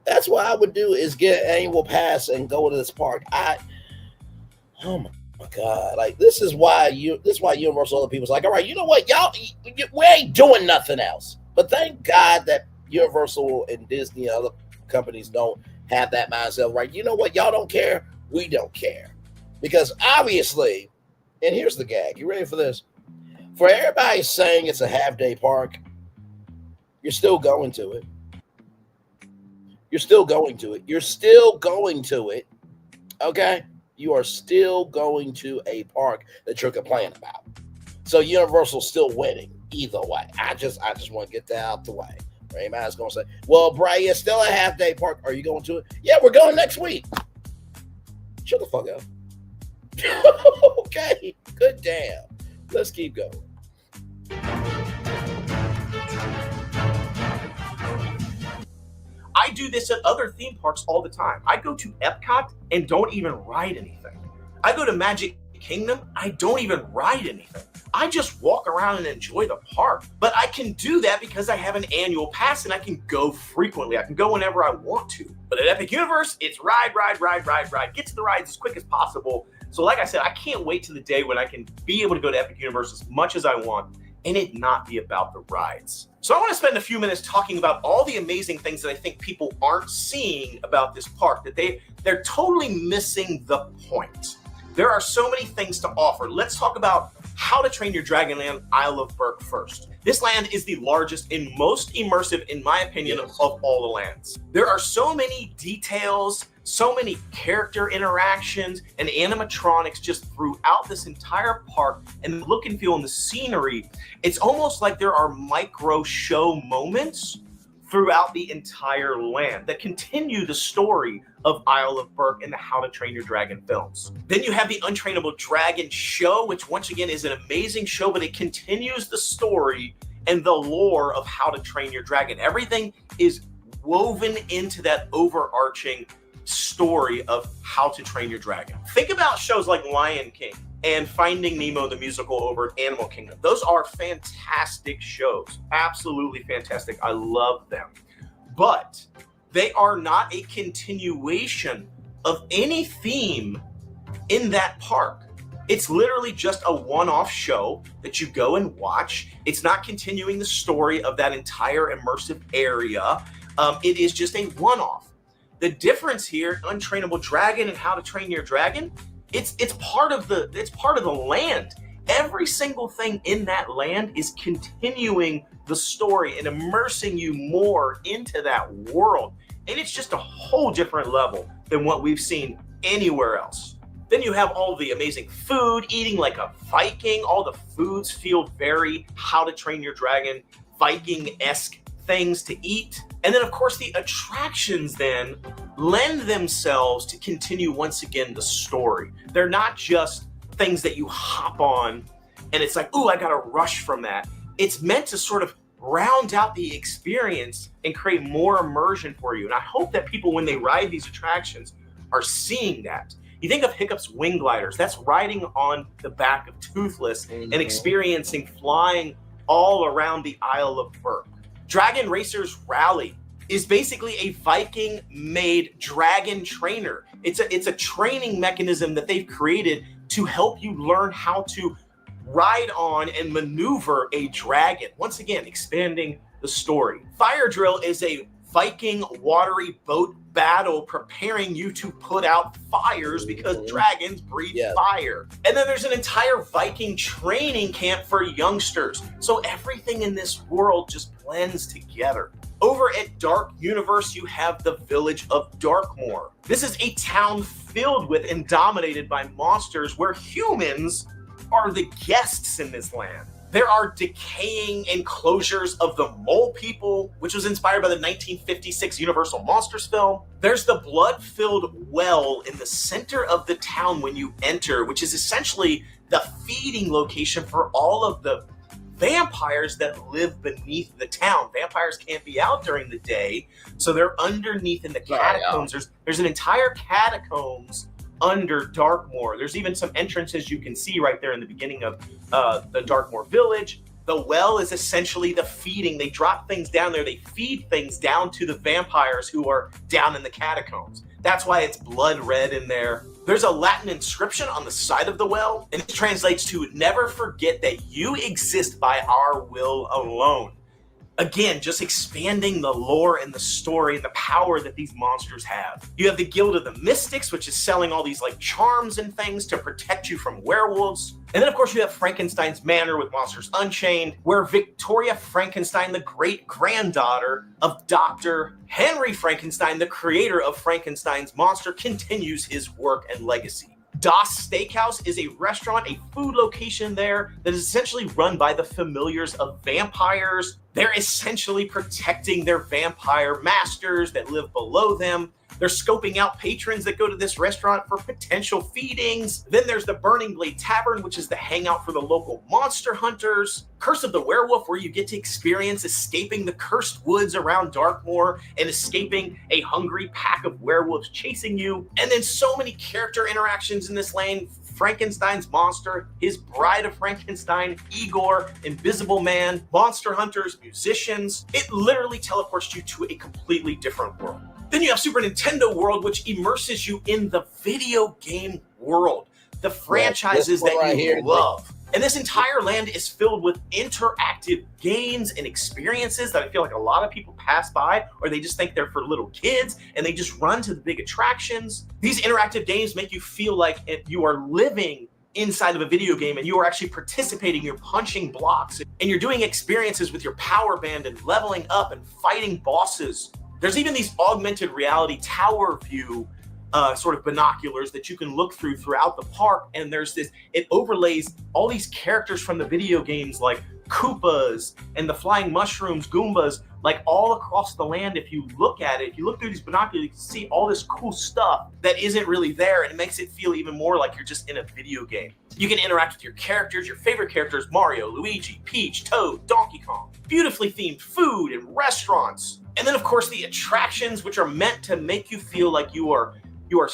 that's what I would do, is get an annual pass and go to this park. Oh my God. Like, this is why Universal, other people's like, all right, you know what, y'all, we ain't doing nothing else. But thank God that Universal and Disney and other companies don't have that mindset, right? You know what, y'all don't care, we don't care. Because obviously, and here's the gag. You ready for this? For everybody saying it's a half-day park, you're still going to it. You're still going to it. You're still going to it. Okay? You are still going to a park that you're complaining about. So Universal's still winning either way. I just want to get that out the way. Anybody's going to say, well, Bray, it's still a half-day park. Are you going to it? Yeah, we're going next week. Shut the fuck up. Okay, good damn. Let's keep going. I do this at other theme parks all the time. I go to Epcot and don't even ride anything. I go to Magic Kingdom, I don't even ride anything. I just walk around and enjoy the park. But I can do that because I have an annual pass and I can go frequently. I can go whenever I want to. But at Epic Universe, it's ride. Get to the rides as quick as possible. So like I said, I can't wait to the day when I can be able to go to Epic Universe as much as I want and it not be about the rides. So I want to spend a few minutes talking about all the amazing things that I think people aren't seeing about this park, that they're totally missing the point. There are so many things to offer. Let's talk about How to Train Your Dragon Land Isle of Berk first. This land is the largest and most immersive, in my opinion, of all the lands. There are so many details, so many character interactions and animatronics just throughout this entire park, and the look and feel and the scenery. It's almost like there are micro show moments throughout the entire land that continue the story of Isle of Berk and the How to Train Your Dragon films. Then you have the Untrainable Dragon show, which once again is an amazing show, but it continues the story and the lore of How to Train Your Dragon. Everything is woven into that overarching story of How to Train Your Dragon. Think about shows like Lion King and Finding Nemo the musical over at Animal Kingdom. Those are fantastic shows. Absolutely fantastic. I love them. But they are not a continuation of any theme in that park. It's literally just a one-off show that you go and watch. It's not continuing the story of that entire immersive area. It is just a one-off. The difference here, Untrainable Dragon and How to Train Your Dragon, it's part of the land. Every single thing in that land is continuing the story and immersing you more into that world. And it's just a whole different level than what we've seen anywhere else. Then you have all the amazing food, eating like a Viking. All the foods feel very How to Train Your Dragon, Viking-esque things to eat. And then, of course, the attractions then lend themselves to continue once again the story. They're not just things that you hop on and it's like, ooh, I got to rush from that. It's meant to sort of round out the experience and create more immersion for you. And I hope that people, when they ride these attractions, are seeing that. You think of Hiccup's Wing Gliders. That's riding on the back of Toothless and experiencing flying all around the Isle of Berk. Dragon Racers Rally is basically a Viking-made dragon trainer. It's a training mechanism that they've created to help you learn how to ride on and maneuver a dragon. Once again, expanding the story. Fire Drill is a Viking watery boat battle preparing you to put out fires because dragons breathe fire. And then there's an entire Viking training camp for youngsters. So everything in this world just blends together. Over at Dark Universe, you have the village of Darkmoor. This is a town filled with and dominated by monsters where humans are the guests in this land. There are decaying enclosures of the mole people, which was inspired by the 1956 Universal Monsters film. There's the blood-filled well in the center of the town when you enter, which is essentially the feeding location for all of the vampires that live beneath the town. Vampires can't be out during the day, so they're underneath in the catacombs. There's an entire catacombs under Darkmoor. There's even some entrances you can see right there in the beginning of the Darkmoor village. The well is essentially the feeding. They drop things down there. They feed things down to the vampires who are down in the catacombs. That's why it's blood red in there. There's a Latin inscription on the side of the well, and it translates to "Never forget that you exist by our will alone." Again, just expanding the lore and the story and the power that these monsters have. You have the Guild of the Mystics, which is selling all these like charms and things to protect you from werewolves. And then of course you have Frankenstein's Manor with Monsters Unchained, where Victoria Frankenstein, the great granddaughter of Dr. Henry Frankenstein, the creator of Frankenstein's monster, continues his work and legacy. Das Steakhouse is a restaurant, a food location there that is essentially run by the familiars of vampires. They're essentially protecting their vampire masters that live below them. They're scoping out patrons that go to this restaurant for potential feedings. Then there's the Burning Blade Tavern, which is the hangout for the local monster hunters. Curse of the Werewolf, where you get to experience escaping the cursed woods around Darkmoor and escaping a hungry pack of werewolves chasing you. And then so many character interactions in this lane. Frankenstein's monster, his bride of Frankenstein, Igor, Invisible Man, monster hunters, musicians. It literally teleports you to a completely different world. Then you have Super Nintendo World, which immerses you in the video game world, the franchises that you love. And this entire land is filled with interactive games and experiences that I feel like a lot of people pass by, or they just think they're for little kids and they just run to the big attractions. These interactive games make you feel like you are living inside of a video game and you are actually participating, you're punching blocks, and you're doing experiences with your power band and leveling up and fighting bosses. There's even these augmented reality tower view sort of binoculars that you can look throughout the park, and there's this, it overlays all these characters from the video games like Koopas and the flying mushrooms, Goombas, like all across the land. If you look at it, if you look through these binoculars, you can see all this cool stuff that isn't really there, and it makes it feel even more like you're just in a video game. You can interact with your characters, your favorite characters, Mario, Luigi, Peach, Toad, Donkey Kong. Beautifully themed food and restaurants. And then of course the attractions, which are meant to make you feel like you are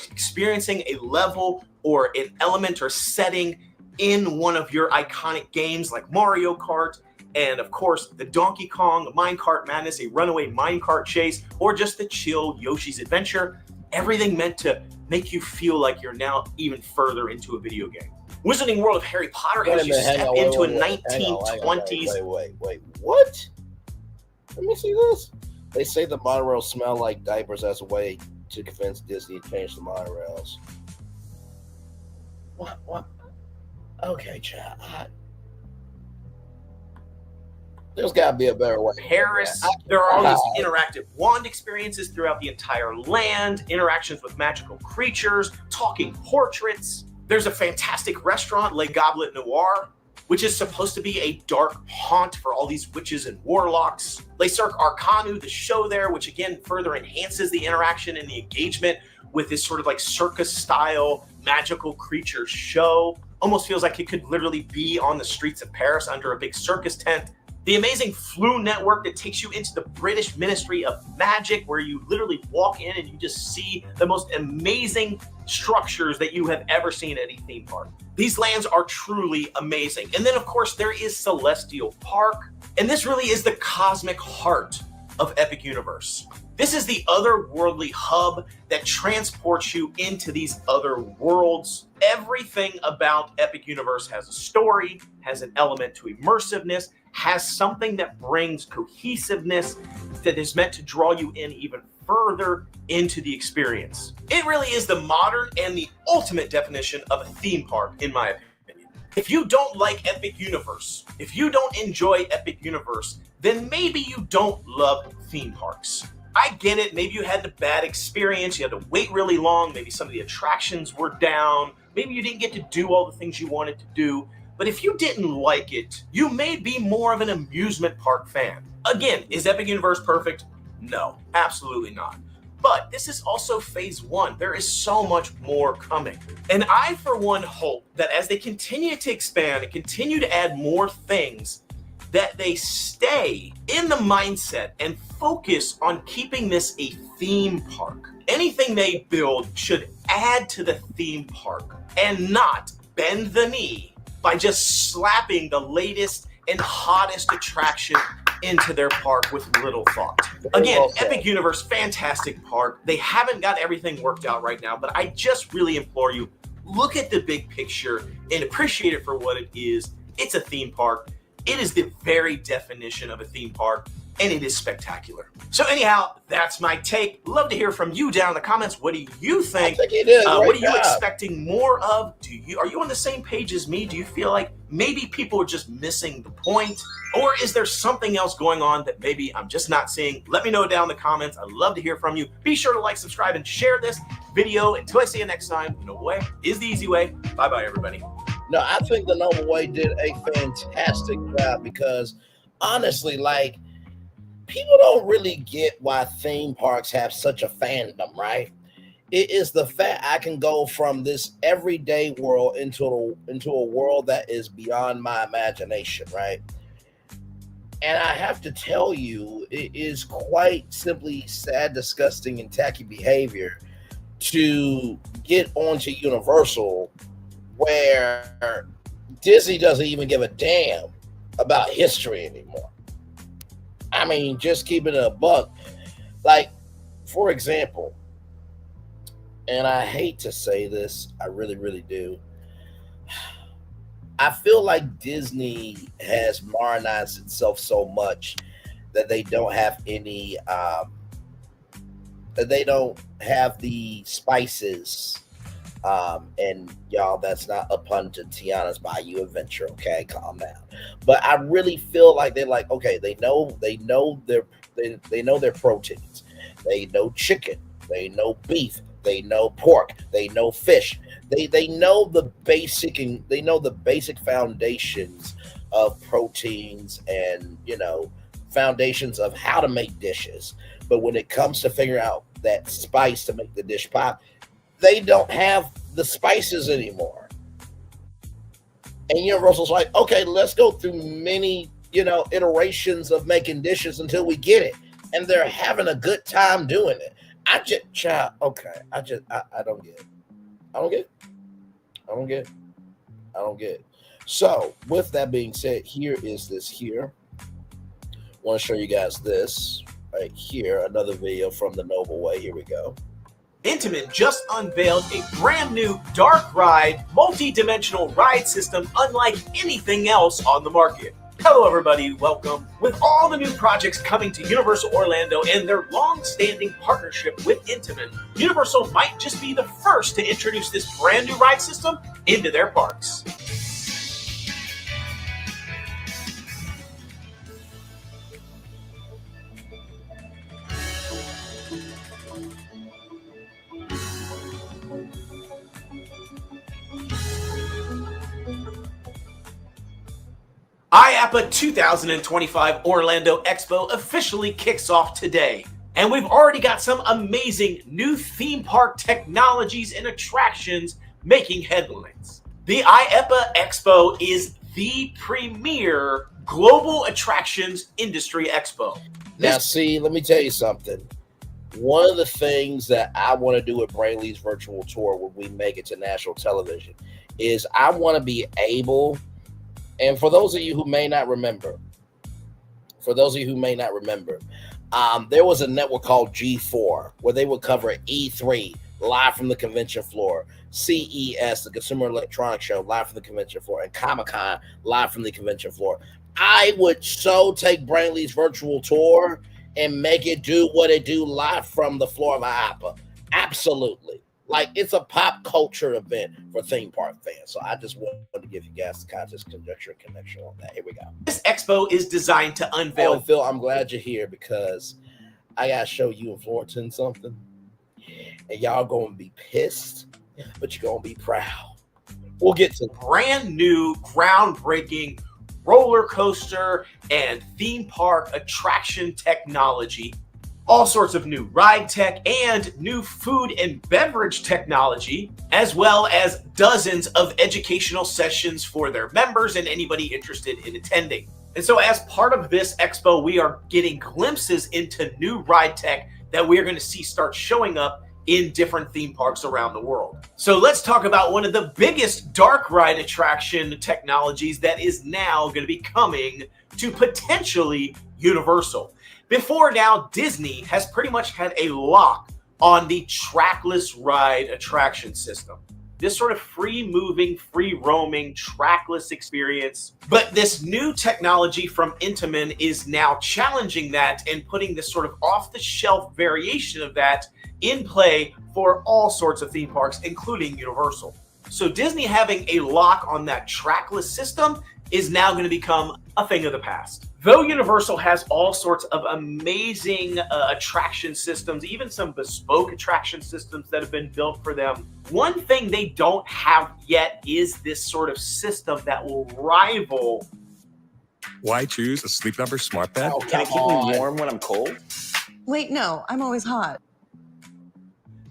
experiencing a level or an element or setting in one of your iconic games like Mario Kart, and of course the Donkey Kong Minecart Madness, a runaway minecart chase, or just the chill Yoshi's Adventure. Everything meant to make you feel like you're now even further into a video game. Wizarding World of Harry Potter has you step into a 1920s. Wait, what? Let me see this. They say the monorails smell like diapers as a way to convince Disney to change the monorails. What? Okay, chat. There's got to be a better way. Paris. There are all these interactive wand experiences throughout the entire land, interactions with magical creatures, talking portraits. There's a fantastic restaurant, Le Goblet Noir, which is supposed to be a dark haunt for all these witches and warlocks. Le Cirque Arcanu, the show there, which again further enhances the interaction and the engagement with this sort of like circus-style magical creature show. Almost feels like it could literally be on the streets of Paris under a big circus tent. The amazing Flu Network that takes you into the British Ministry of Magic, where you literally walk in and you just see the most amazing structures that you have ever seen at a theme park. These lands are truly amazing. And then of course there is Celestial Park, and this really is the cosmic heart of Epic Universe. This is the otherworldly hub that transports you into these other worlds. Everything about Epic Universe has a story, has an element to immersiveness, has something that brings cohesiveness that is meant to draw you in even further into the experience. It really is the modern and the ultimate definition of a theme park, in my opinion. If you don't like Epic Universe, if you don't enjoy Epic Universe, then maybe you don't love theme parks. I get it, maybe you had a bad experience, you had to wait really long, maybe some of the attractions were down, maybe you didn't get to do all the things you wanted to do, But if you didn't like it, you may be more of an amusement park fan. Again, is Epic Universe perfect? No, absolutely not. But this is also phase one. There is so much more coming. And I, for one, hope that as they continue to expand and continue to add more things, that they stay in the mindset and focus on keeping this a theme park. Anything they build should add to the theme park and not bend the knee by just slapping the latest and hottest attraction into their park with little thought. Again, Epic Universe, fantastic park. They haven't got everything worked out right now, but I just really implore you, look at the big picture and appreciate it for what it is. It's a theme park. It is the very definition of a theme park, and it is spectacular. So anyhow, that's my take. Love to hear from you down in the comments. What do you think? I think you did a What are great you job. expecting more of? Are you on the same page as me? Do you feel like maybe people are just missing the point? Or is there something else going on that maybe I'm just not seeing? Let me know down in the comments. I'd love to hear from you. Be sure to like, subscribe, and share this video. Until I see you next time, No Way is the easy way. Bye-bye, everybody. No, I think the Noble Way did a fantastic job because honestly, like, people don't really get why theme parks have such a fandom, right? It is the fact I can go from this everyday world into a world that is beyond my imagination, right? And I have to tell you, it is quite simply sad, disgusting, and tacky behavior to get onto Universal where Disney doesn't even give a damn about history anymore. I mean, just keeping it a buck. Like, for example, and I hate to say this, I really, really do. I feel like Disney has modernized itself so much that they don't have any, that they don't have the spices. And y'all, that's not a pun to Tiana's Bayou Adventure. Okay, calm down. But I really feel like they're like, okay, they know their proteins. They know chicken. They know beef. They know pork. They know fish. They know the basic foundations of proteins and, you know, foundations of how to make dishes. But when it comes to figuring out that spice to make the dish pop, they don't have the spices anymore. And Universal's like, okay, let's go through many, you know, iterations of making dishes until we get it. And they're having a good time doing it. I don't get it. I don't get it. So with that being said, here is this here. I want to show you guys this right here. Another video from the Noble Way. Here we go. Intamin just unveiled a brand new dark ride, multi-dimensional ride system unlike anything else on the market. Hello everybody, welcome. With all the new projects coming to Universal Orlando and their long-standing partnership with Intamin, Universal might just be the first to introduce this brand new ride system into their parks. IAPA 2025 Orlando Expo officially kicks off today, and we've already got some amazing new theme park technologies and attractions making headlines. The IAPA Expo is the premier global attractions industry expo. Now, see, let me tell you something. One of the things that I want to do with Brainley's virtual tour when we make it to national television is I want to be able, and for those of you who may not remember, there was a network called G4 where they would cover E3 live from the convention floor, CES, the Consumer Electronics Show, live from the convention floor, and Comic-Con live from the convention floor. I would so take Brainley's virtual tour and make it do what it do live from the floor of IAPA. Absolutely. Like, it's a pop culture event for theme park fans. So I just wanted to give you guys the context, conjecture, and connection on that. Here we go. This expo is designed to unveil. Oh, Phil, I'm glad you're here because I got to show you and Florentine something. And y'all going to be pissed, but you're going to be proud. We'll get to brand new, groundbreaking roller coaster and theme park attraction technology, all sorts of new ride tech and new food and beverage technology, as well as dozens of educational sessions for their members and anybody interested in attending. And so as part of this expo, we are getting glimpses into new ride tech that we are going to see start showing up in different theme parks around the world. So let's talk about one of the biggest dark ride attraction technologies that is now going to be coming to potentially Universal. Before now, Disney has pretty much had a lock on the trackless ride attraction system. This sort of free-moving, free-roaming, trackless experience. But this new technology from Intamin is now challenging that and putting this sort of off-the-shelf variation of that in play for all sorts of theme parks, including Universal. So Disney having a lock on that trackless system is now going to become a thing of the past. Though Universal has all sorts of amazing attraction systems, even some bespoke attraction systems that have been built for them, one thing they don't have yet is this sort of system that will rival. Why choose a Sleep Number smart bed? Oh, Can it keep me warm when I'm cold? Wait, no, I'm always hot.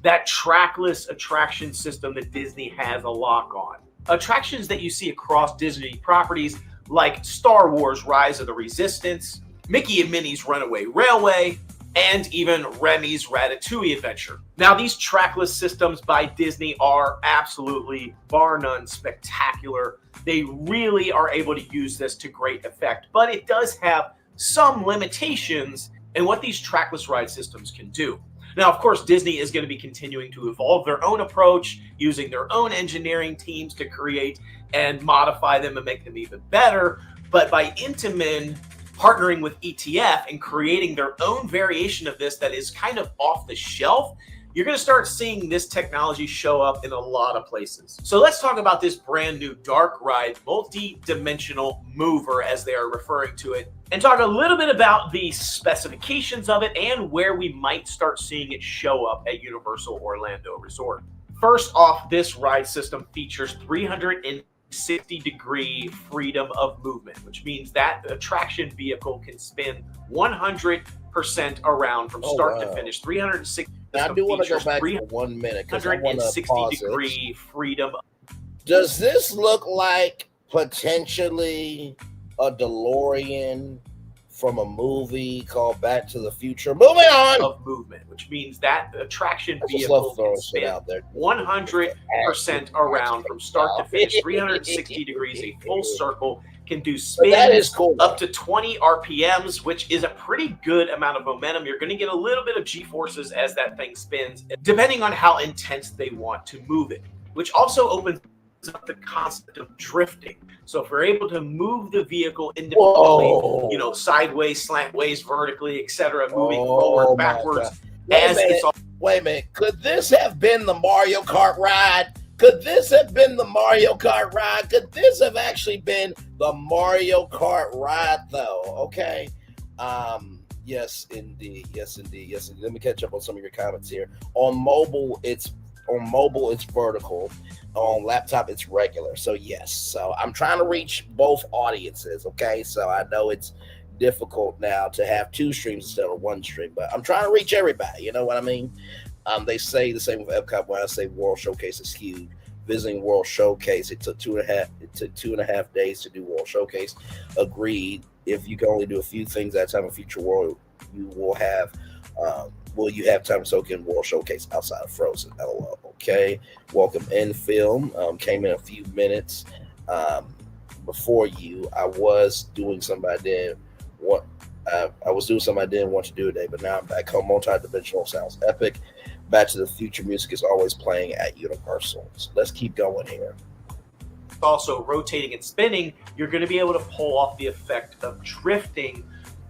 That trackless attraction system that Disney has a lock on. Attractions that you see across Disney properties like Star Wars Rise of the Resistance, Mickey and Minnie's Runaway Railway, and even Remy's Ratatouille Adventure. Now, these trackless systems by Disney are absolutely, bar none, spectacular. They really are able to use this to great effect, but it does have some limitations in what these trackless ride systems can do. Now, of course, Disney is going to be continuing to evolve their own approach, using their own engineering teams to create and modify them and make them even better. But by Intamin partnering with ETF and creating their own variation of this that is kind of off the shelf, you're going to start seeing this technology show up in a lot of places. So let's talk about this brand new dark ride, multi-dimensional mover, as they are referring to it, and talk a little bit about the specifications of it and where we might start seeing it show up at Universal Orlando Resort. First off, this ride system features 360-degree freedom of movement, which means that the attraction vehicle can spin 100% around from start to finish. 360. Now, I do want to go back for 1 minute because I want to pause it. 160-degree freedom. Does this look like potentially a DeLorean from a movie called Back to the Future? Moving on. Of movement, which means that the attraction I just vehicle love can throwing shit spin out there. 100% around from start to finish, 360 degrees, a full circle, can do But that spins is cool. up to 20 RPMs, which is a pretty good amount of momentum. You're going to get a little bit of G-forces as that thing spins, depending on how intense they want to move it, which also opens up the concept of drifting. So if we're able to move the vehicle independently, you know, sideways, slantways, vertically, etc., moving forward, backwards, as it's all. Wait a minute. Could this have been the Mario Kart ride? Could this have been the Mario Kart ride? Could this have actually been the Mario Kart ride, though? Okay. Yes, indeed. Yes, indeed. Yes, indeed. Let me catch up on some of your comments here. On mobile, it's vertical. On laptop, it's regular. So yes. So I'm trying to reach both audiences. Okay. So I know it's difficult now to have two streams instead of one stream, but I'm trying to reach everybody. You know what I mean? They say the same with Epcot. When I say World Showcase is huge, visiting World Showcase, it took 2.5 days to do World Showcase. Agreed. If you can only do a few things at a time in Future World, you will have you have time to soak in World Showcase outside of Frozen. LOL. Okay. Welcome in, film. Came in a few minutes before you. I was doing something I didn't want. I was doing something I didn't want to do today, but now I'm back home. Multi-dimensional sounds epic. Back to the Future music is always playing at Universal. So let's keep going here. Also rotating and spinning, you're going to be able to pull off the effect of drifting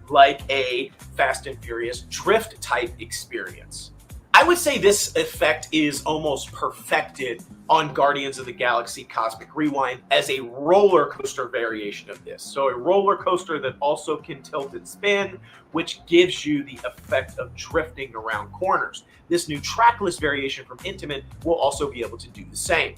like a Fast and Furious drift type experience. I would say this effect is almost perfected on Guardians of the Galaxy Cosmic Rewind as a roller coaster variation of this. So a roller coaster that also can tilt and spin, which gives you the effect of drifting around corners. This new trackless variation from Intamin will also be able to do the same.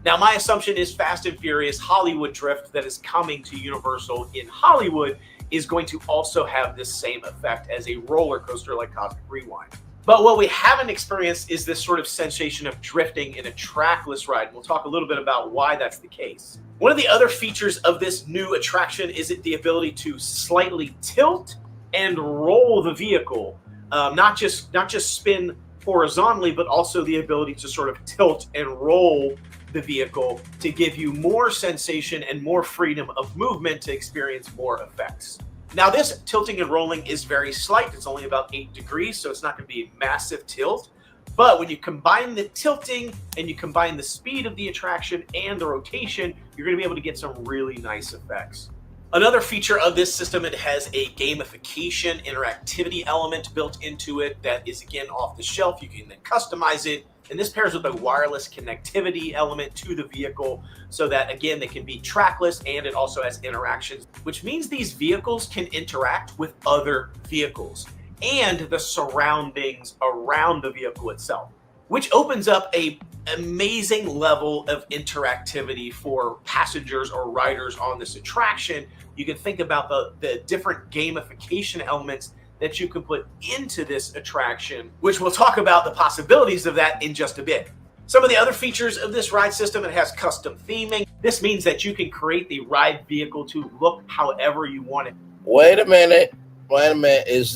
Now, my assumption is Fast and Furious Hollywood Drift that is coming to Universal in Hollywood is going to also have this same effect as a roller coaster like Cosmic Rewind. But what we haven't experienced is this sort of sensation of drifting in a trackless ride. And we'll talk a little bit about why that's the case. One of the other features of this new attraction is the ability to slightly tilt and roll the vehicle, not just spin horizontally, but also the ability to sort of tilt and roll the vehicle to give you more sensation and more freedom of movement to experience more effects. Now, this tilting and rolling is very slight. It's only about 8 degrees, so it's not going to be a massive tilt. But when you combine the tilting and you combine the speed of the attraction and the rotation, you're going to be able to get some really nice effects. Another feature of this system, it has a gamification interactivity element built into it that is, again, off the shelf. You can then customize it. And this pairs with a wireless connectivity element to the vehicle so that, again, they can be trackless, and it also has interactions, which means these vehicles can interact with other vehicles and the surroundings around the vehicle itself, which opens up an amazing level of interactivity for passengers or riders on this attraction. You can think about the different gamification elements that you can put into this attraction, which we'll talk about the possibilities of that in just a bit. Some of the other features of this ride system, it has custom theming. This means that you can create the ride vehicle to look however you want it. Wait a minute. Is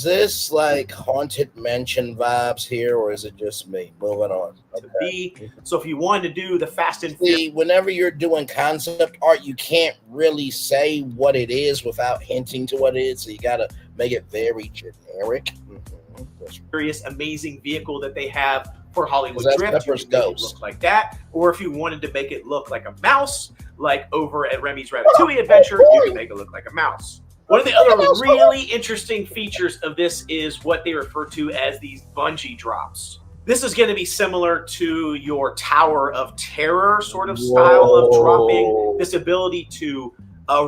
this like Haunted Mansion vibes here, or is it just me? Moving on. Okay. So if you wanted to do the Fast and See, whenever you're doing concept art, you can't really say what it is without hinting to what it is. So you got to make it very generic. Furious, amazing vehicle that they have for Hollywood That's Drift, you Pepper's can make it Ghost. look like that. Or if you wanted to make it look like a mouse, like over at Remy's Ratatouille Adventure, you can make it look like a mouse. One of the other really interesting features of this is what they refer to as these bungee drops. This is going to be similar to your Tower of Terror sort of style of dropping. This ability to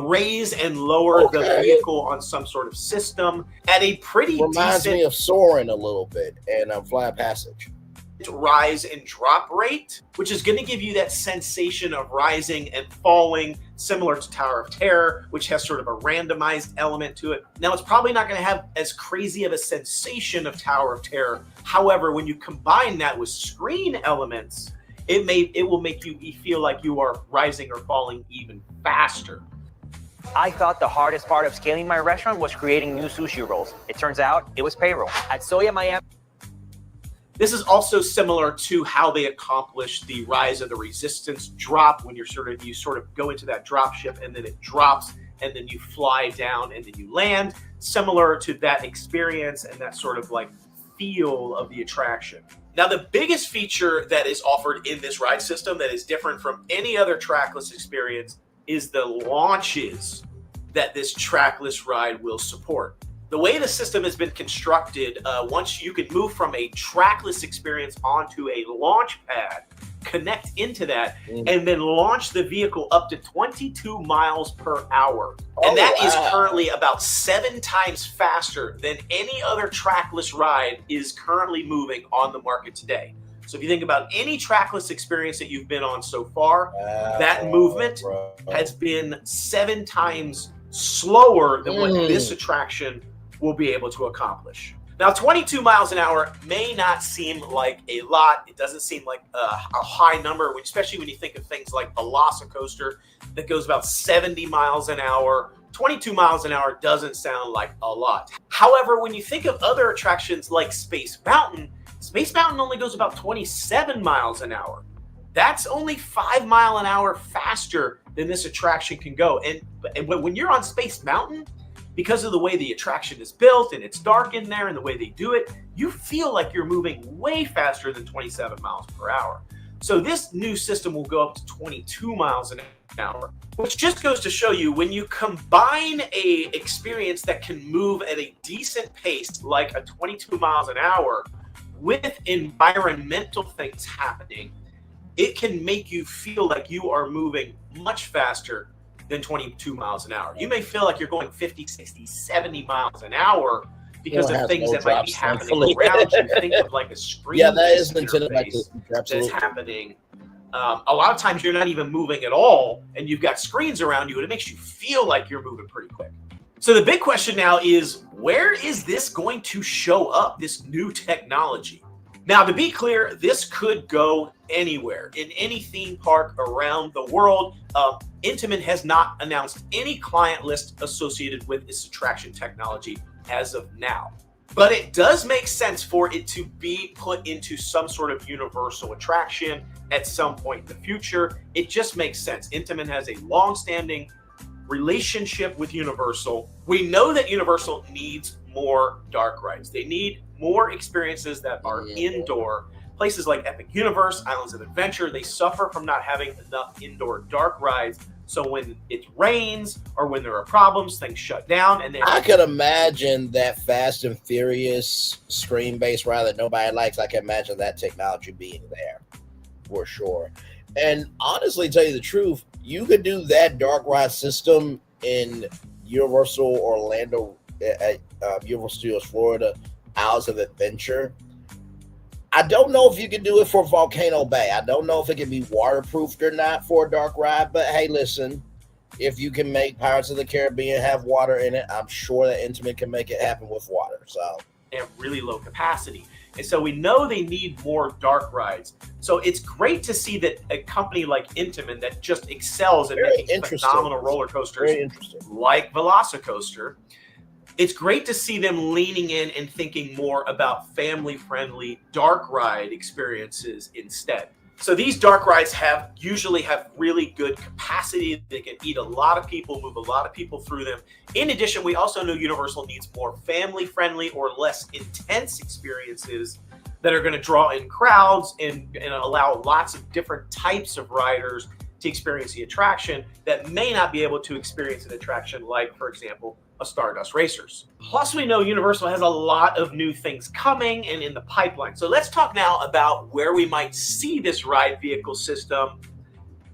raise and lower the vehicle on some sort of system at a pretty Reminds decent me of Soaring a little bit and Fly Passage. rise and drop rate, which is going to give you that sensation of rising and falling, similar to Tower of Terror, which has sort of a randomized element to it. Now, it's probably not going to have as crazy of a sensation of Tower of Terror. However, when you combine that with screen elements, it will make you feel like you are rising or falling even faster. I thought the hardest part of scaling my restaurant was creating new sushi rolls. It turns out it was payroll. At Soya Miami. This is also similar to how they accomplish the Rise of the Resistance drop, when you sort of go into that drop ship and then it drops and then you fly down and then you land, similar to that experience and that sort of like feel of the attraction. Now, the biggest feature that is offered in this ride system that is different from any other trackless experience is the launches that this trackless ride will support. The way the system has been constructed, once you can move from a trackless experience onto a launch pad, connect into that, and then launch the vehicle up to 22 miles per hour. And that is currently about 7 times faster than any other trackless ride is currently moving on the market today. So if you think about any trackless experience that you've been on so far, that movement has been 7 times slower than what this attraction will be able to accomplish. Now, 22 miles an hour may not seem like a lot. It doesn't seem like a high number, especially when you think of things like Velocicoaster that goes about 70 miles an hour. 22 miles an hour doesn't sound like a lot. However, when you think of other attractions like Space Mountain only goes about 27 miles an hour. That's only 5 miles an hour faster than this attraction can go. And when you're on Space Mountain, because of the way the attraction is built and it's dark in there and the way they do it, you feel like you're moving way faster than 27 miles per hour. So this new system will go up to 22 miles an hour, which just goes to show you when you combine a experience that can move at a decent pace, like a 22 miles an hour, with environmental things happening, it can make you feel like you are moving much faster than 22 miles an hour. You may feel like you're going 50, 60, 70 miles an hour because of things that might be happening around you. Think of like a screen. Yeah, that is intended like that's happening A lot of times you're not even moving at all, and you've got screens around you, and it makes you feel like you're moving pretty quick. So the big question now is, where is this going to show up, this new technology? Now, to be clear, this could go anywhere, in any theme park around the world. Intamin has not announced any client list associated with this attraction technology as of now. But it does make sense for it to be put into some sort of universal attraction at some point in the future. It just makes sense. Intamin has a long-standing relationship with Universal. We know that Universal needs more dark rides. They need more experiences that are indoor. Places like Epic Universe, Islands of Adventure, they suffer from not having enough indoor dark rides. So when it rains or when there are problems, things shut down. And then I could imagine that Fast and Furious screen-based ride that nobody likes. I can imagine that technology being there for sure. And honestly, tell you the truth, you could do that dark ride system in Universal Orlando, Universal Studios Florida, Islands of Adventure. I don't know if you can do it for Volcano Bay. I don't know if it can be waterproofed or not for a dark ride. But hey, listen, if you can make Pirates of the Caribbean have water in it, I'm sure that Intamin can make it happen with water. So they have really low capacity. And so we know they need more dark rides. So it's great to see that a company like Intamin that just excels at making phenomenal roller coasters like Velocicoaster, it's great to see them leaning in and thinking more about family-friendly dark ride experiences instead. So these dark rides usually have really good capacity. They can eat a lot of people, move a lot of people through them. In addition, we also know Universal needs more family-friendly or less intense experiences that are going to draw in crowds and allow lots of different types of riders to experience the attraction that may not be able to experience an attraction like, for example, a Stardust Racers. Plus, we know Universal has a lot of new things coming and in the pipeline. So let's talk now about where we might see this ride vehicle system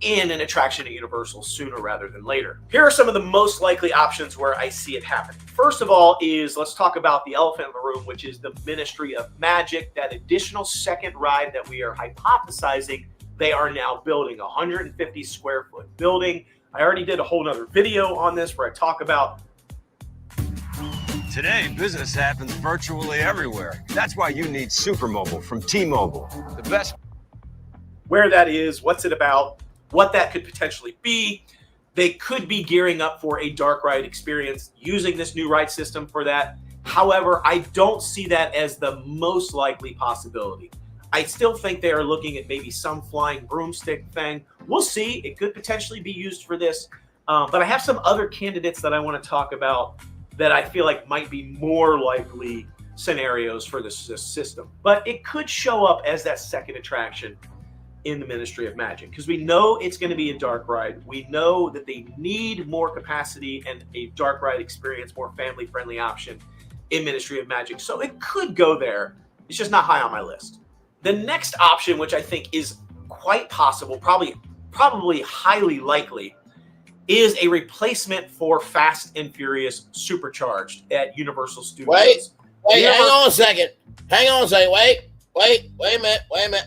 in an attraction at Universal sooner rather than later. Here are some of the most likely options where I see it happening. First of all let's talk about the elephant in the room, which is the Ministry of Magic, that additional second ride that we are hypothesizing they are now building, a 150 square foot building. I already did a whole nother video on this where I talk about today, business happens virtually everywhere. That's why you need Supermobile from T-Mobile. The best. Where that is, what's it about, what that could potentially be. They could be gearing up for a dark ride experience using this new ride system for that. However, I don't see that as the most likely possibility. I still think they are looking at maybe some flying broomstick thing. We'll see. It could potentially be used for this. But I have some other candidates that I want to talk about that I feel like might be more likely scenarios for this system. But it could show up as that second attraction in the Ministry of Magic, because we know it's going to be a dark ride. We know that they need more capacity and a dark ride experience, more family-friendly option in Ministry of Magic. So it could go there. It's just not high on my list. The next option, which I think is quite possible, probably highly likely, is a replacement for Fast and Furious Supercharged at Universal Studios. Hang on a second. Wait a minute.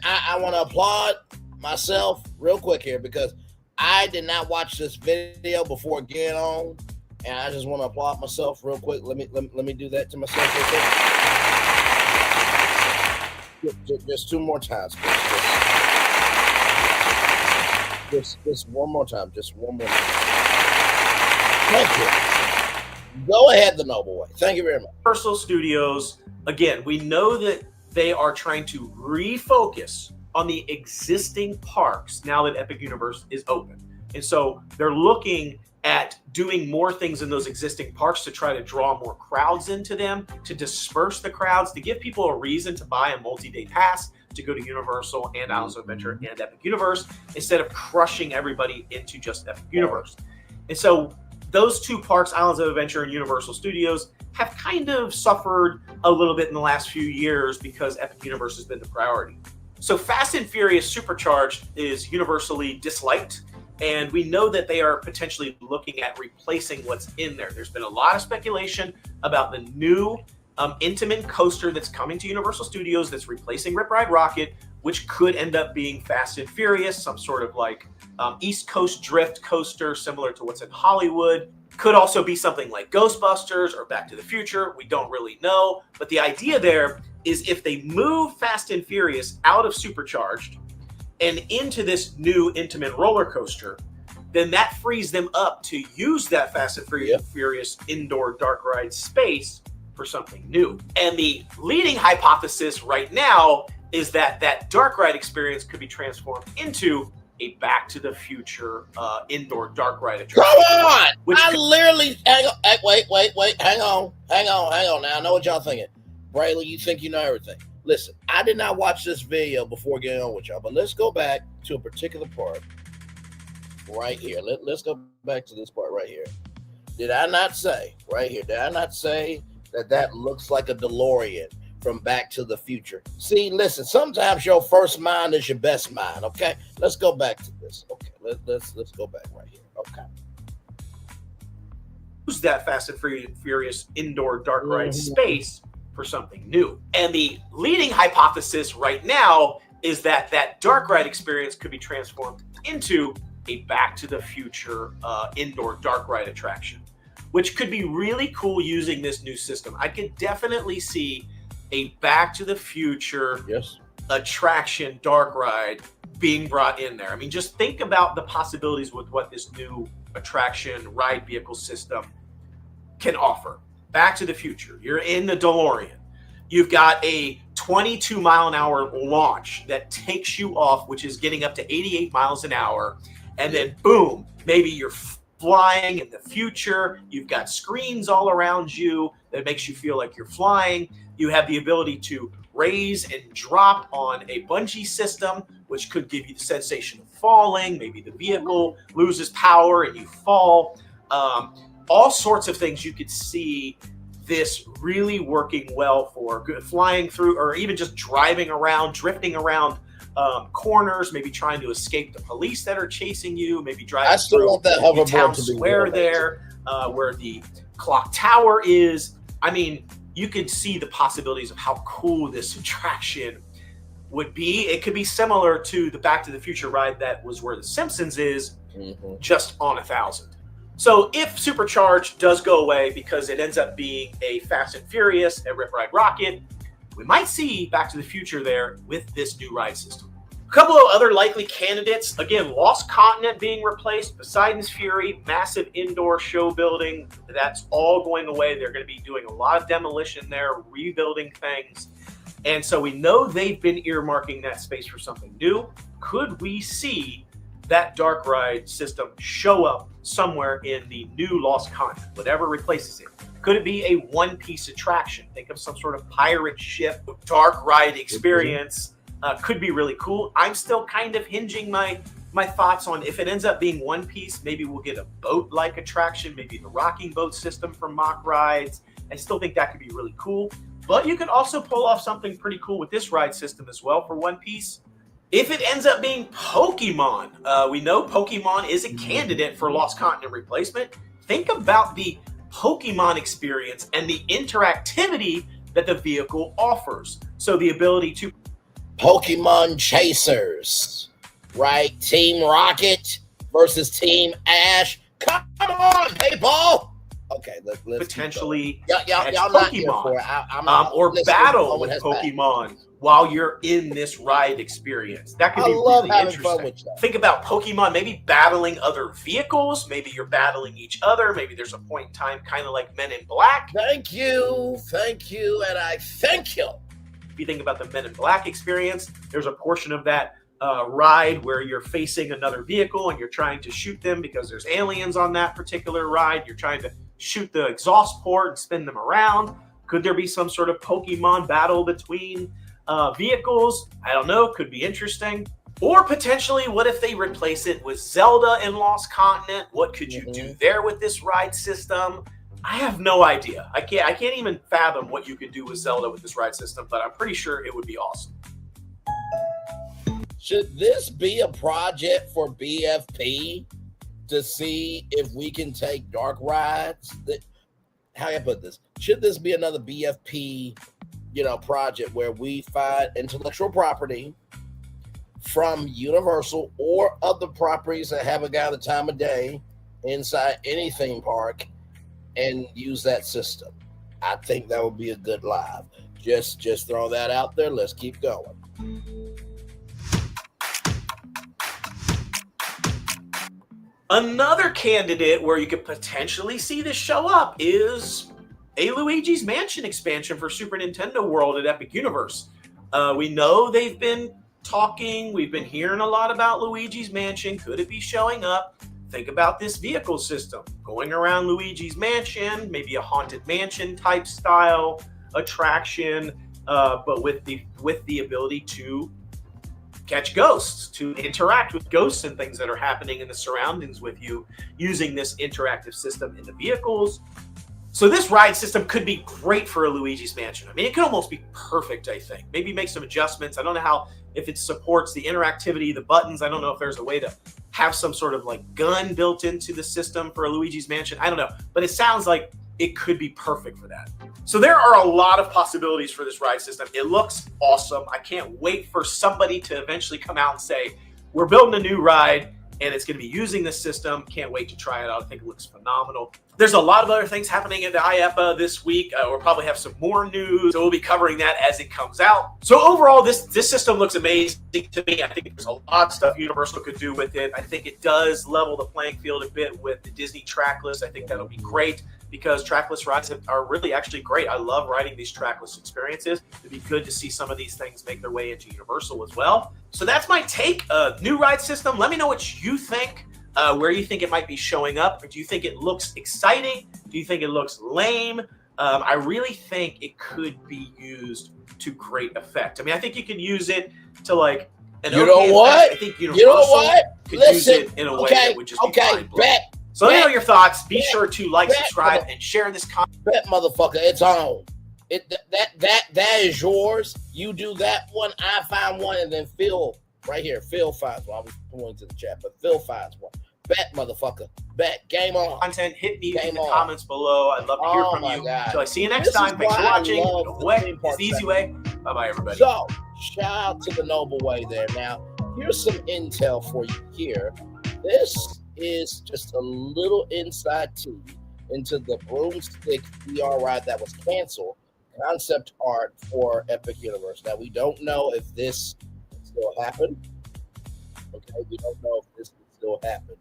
I want to applaud myself real quick here because I did not watch this video before getting on, and I just want to applaud myself real quick. Let me do that to myself real quick. Just two more times. Just one more time. Just one more time. Thank you. Go ahead, the noble way. Thank you very much. Universal Studios, again, we know that they are trying to refocus on the existing parks now that Epic Universe is open. And so they're looking at doing more things in those existing parks to try to draw more crowds into them, to disperse the crowds, to give people a reason to buy a multi-day pass to go to Universal and Islands of Adventure and Epic Universe instead of crushing everybody into just Epic Universe. And so those two parks, Islands of Adventure and Universal Studios, have kind of suffered a little bit in the last few years because Epic Universe has been the priority. So Fast and Furious Supercharged is universally disliked, and we know that they are potentially looking at replacing what's in there. There's been a lot of speculation about the new Intamin coaster that's coming to Universal Studios that's replacing Rip Ride Rockit, which could end up being Fast and Furious, some sort of like East Coast drift coaster similar to what's in Hollywood. Could also be something like Ghostbusters or Back to the Future. We don't really know. But the idea there is if they move Fast and Furious out of Supercharged and into this new Intamin roller coaster, then that frees them up to use that Fast and Furious indoor dark ride space for something new. And the leading hypothesis right now is that that dark ride experience could be transformed into a Back to the Future indoor dark ride attraction. Come on! I literally hang on now. I know what y'all thinking. Braylon, you think you know everything. Listen, I did not watch this video before getting on with y'all, but let's go back to a particular part right here. Let's go back to this part right here. Did I not say that looks like a DeLorean from Back to the Future? See, listen, sometimes your first mind is your best mind, okay? Let's go back to this. Okay, let's go back right here. Okay. Use that Fast and Furious indoor dark ride space for something new. And the leading hypothesis right now is that that dark ride experience could be transformed into a Back to the Future indoor dark ride attraction, which could be really cool using this new system. I could definitely see a Back to the Future attraction dark ride being brought in there. I mean, just think about the possibilities with what this new attraction ride vehicle system can offer. Back to the Future, you're in the DeLorean. You've got a 22-mile-an-hour launch that takes you off, which is getting up to 88 miles an hour. And then boom, maybe you're flying in the future. You've got screens all around you that makes you feel like you're flying. You have the ability to raise and drop on a bungee system, which could give you the sensation of falling. Maybe the vehicle loses power and you fall. All sorts of things you could see this really working well for flying through, or even just driving around, drifting around corners, maybe trying to escape the police that are chasing you, maybe driving through the town square there, where the clock tower is. I mean, you could see the possibilities of how cool this attraction would be. It could be similar to the Back to the Future ride that was where the Simpsons is, just on 1,000. So if Supercharged does go away because it ends up being a Fast and Furious, a Rip Ride Rockit, we might see Back to the Future there with this new ride system. A couple of other likely candidates, again, Lost Continent being replaced, Poseidon's Fury, massive indoor show building, that's all going away. They're going to be doing a lot of demolition there, rebuilding things. And so we know they've been earmarking that space for something new. Could we see that dark ride system show up somewhere in the new Lost Continent, whatever replaces it? Could it be a one-piece attraction? Think of some sort of pirate ship dark ride experience. Could be really cool. I'm still kind of hinging my thoughts on if it ends up being one piece, maybe we'll get a boat-like attraction, maybe the rocking boat system from Mock Rides. I still think that could be really cool. But you could also pull off something pretty cool with this ride system as well for one piece. If it ends up being Pokemon, we know Pokemon is a candidate for Lost Continent replacement. Think about the Pokemon experience and the interactivity that the vehicle offers. So the ability to Pokemon Chasers, right? Team Rocket versus Team Ash. Come on, people! Okay, let's potentially y'all catch not here Pokemon, for it. or battle with Pokemon while you're in this ride experience. That could be really interesting. Think about Pokemon maybe battling other vehicles. Maybe you're battling each other. Maybe there's a point in time, kind of like Men in Black. Thank you, and I thank you. If you think about the Men in Black experience, there's a portion of that ride where you're facing another vehicle and you're trying to shoot them because there's aliens on that particular ride. You're trying to shoot the exhaust port and spin them around. Could there be some sort of Pokemon battle between vehicles? I don't know. Could be interesting. Or potentially, what if they replace it with Zelda in Lost Continent? What could you do there with this ride system? I have no idea. I can't even fathom what you could do with Zelda with this ride system, but I'm pretty sure it would be awesome. Should this be a project for BFP to see if we can take dark rides? how do I put this? Should this be another BFP, project where we find intellectual property from Universal or other properties that haven't got the time of day inside any theme park and use that system? I think that would be a good live. Just throw that out there. Let's keep going. Another candidate where you could potentially see this show up is a Luigi's Mansion expansion for Super Nintendo World at Epic Universe. We know they've been talking. We've been hearing a lot about Luigi's Mansion. Could it be showing up? Think about this vehicle system going around Luigi's Mansion, maybe a haunted mansion type style attraction, but with the ability to catch ghosts, to interact with ghosts and things that are happening in the surroundings with you using this interactive system in the vehicles. So this ride system could be great for a Luigi's Mansion. I mean, it could almost be perfect, I think. Maybe make some adjustments. I don't know if it supports the interactivity, the buttons. I don't know if there's a way to have some sort of like gun built into the system for a Luigi's Mansion. I don't know, but it sounds like it could be perfect for that. So there are a lot of possibilities for this ride system. It looks awesome. I can't wait for somebody to eventually come out and say, we're building a new ride and it's going to be using this system. Can't wait to try it out. I think it looks phenomenal. There's a lot of other things happening at the IEPA this week. We'll probably have some more news, so we'll be covering that as it comes out. So overall, this system looks amazing to me. I think there's a lot of stuff Universal could do with it. I think it does level the playing field a bit with the Disney trackless. I think that'll be great because trackless rides are really actually great. I love riding these trackless experiences. It'd be good to see some of these things make their way into Universal as well. So that's my take. New ride system. Let me know what you think. Where you think it might be showing up. Or do you think it looks exciting? Do you think it looks lame? I really think it could be used to great effect. I mean, I think you can use it to like an you know what? I think Universal could use it in a way that would just be mind-blowing. So let me know your thoughts. Be sure to like, subscribe, and share this content. Bet, motherfucker, it's on. That is yours. You do that one. I find one, and then Phil right here. Phil finds one. I was pointing to the chat, but Phil finds one. Bet, motherfucker. Bet. Game on. Content. Hit me in the comments below. I'd love to hear from you. So I see you next time. Thanks for watching. It's the easy way. Bye-bye, everybody. So, shout out to the Noble Way there. Now, here's some intel for you here. This is just a little inside tea into the Broomstick VR ride that was canceled. Concept art for Epic Universe. Now, we don't know if this still happen. Okay, we don't know if this will still happen.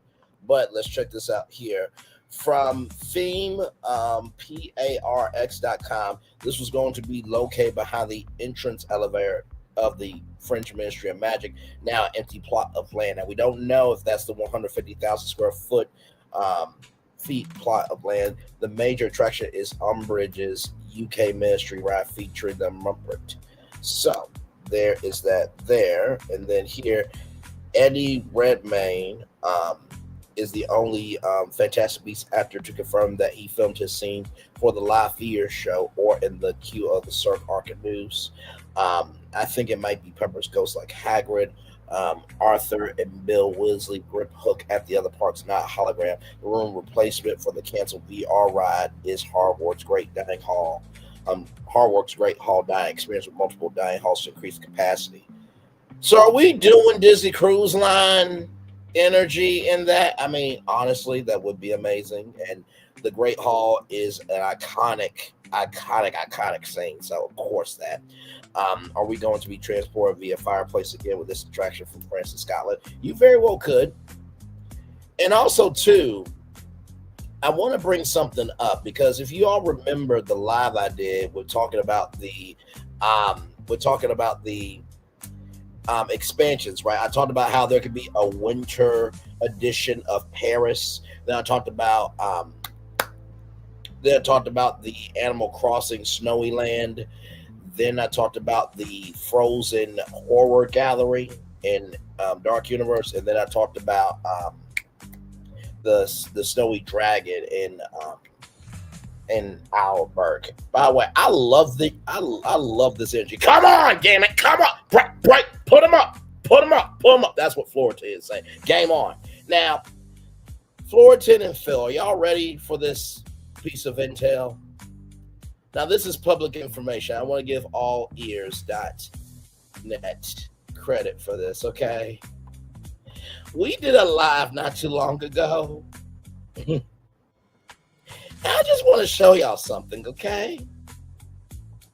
But let's check this out here. From theme, parx.com, this was going to be located behind the entrance elevator of the French Ministry of Magic, now an empty plot of land. Now, we don't know if that's the 150,000 square feet plot of land. The major attraction is Umbridge's UK Ministry ride featuring the Muppet. So, there is that there. And then here, Eddie Redmayne is the only Fantastic Beasts actor to confirm that he filmed his scene for the live theater show or in the queue of the Cirque Arcanus. I think it might be Pepper's Ghost like Hagrid, Arthur, and Bill Weasley grip hook at the other parks, not hologram. The room replacement for the canceled VR ride is Hogwarts Great Dining Hall. Hogwarts Great Hall dining experience with multiple dining halls to increase capacity. So are we doing Disney Cruise Line energy in that? I mean, honestly, that would be amazing. And the Great Hall is an iconic scene. So of course that. Are we going to be transported via fireplace again with this attraction from France and Scotland? You very well could. And also too, I want to bring something up because if you all remember the live I did, we're talking about the expansions, right? I talked about how there could be a winter edition of Paris. Then I talked about the Animal Crossing Snowy Land. Then I talked about the Frozen Horror Gallery in Dark Universe, and then I talked about the Snowy Dragon in Owlberg. By the way, I love this energy. Come on, damn it, come on, break, put them up. That's what Florian is saying. Game on. Now, Florian and Phil, are y'all ready for this piece of intel. Now, this is public information. I want to give allears.net credit for this, okay? We did a live not too long ago. I just want to show y'all something, okay?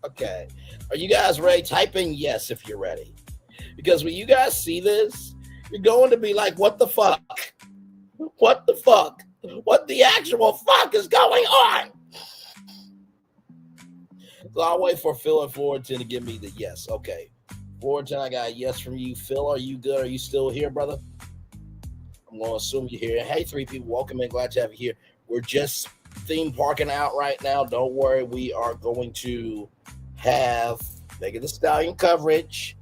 Okay. Are you guys ready? Type in yes if you're ready. Because when you guys see this, you're going to be like, what the fuck? What the fuck? What the actual fuck is going on? So I'll wait for Phil and Fullerton to give me the yes. Okay. Fullerton, I got a yes from you. Phil, are you good? Are you still here, brother? I'm going to assume you're here. Hey, three people, welcome in. Glad to have you here. We're just theme parking out right now. Don't worry. We are going to have Megan Thee Stallion coverage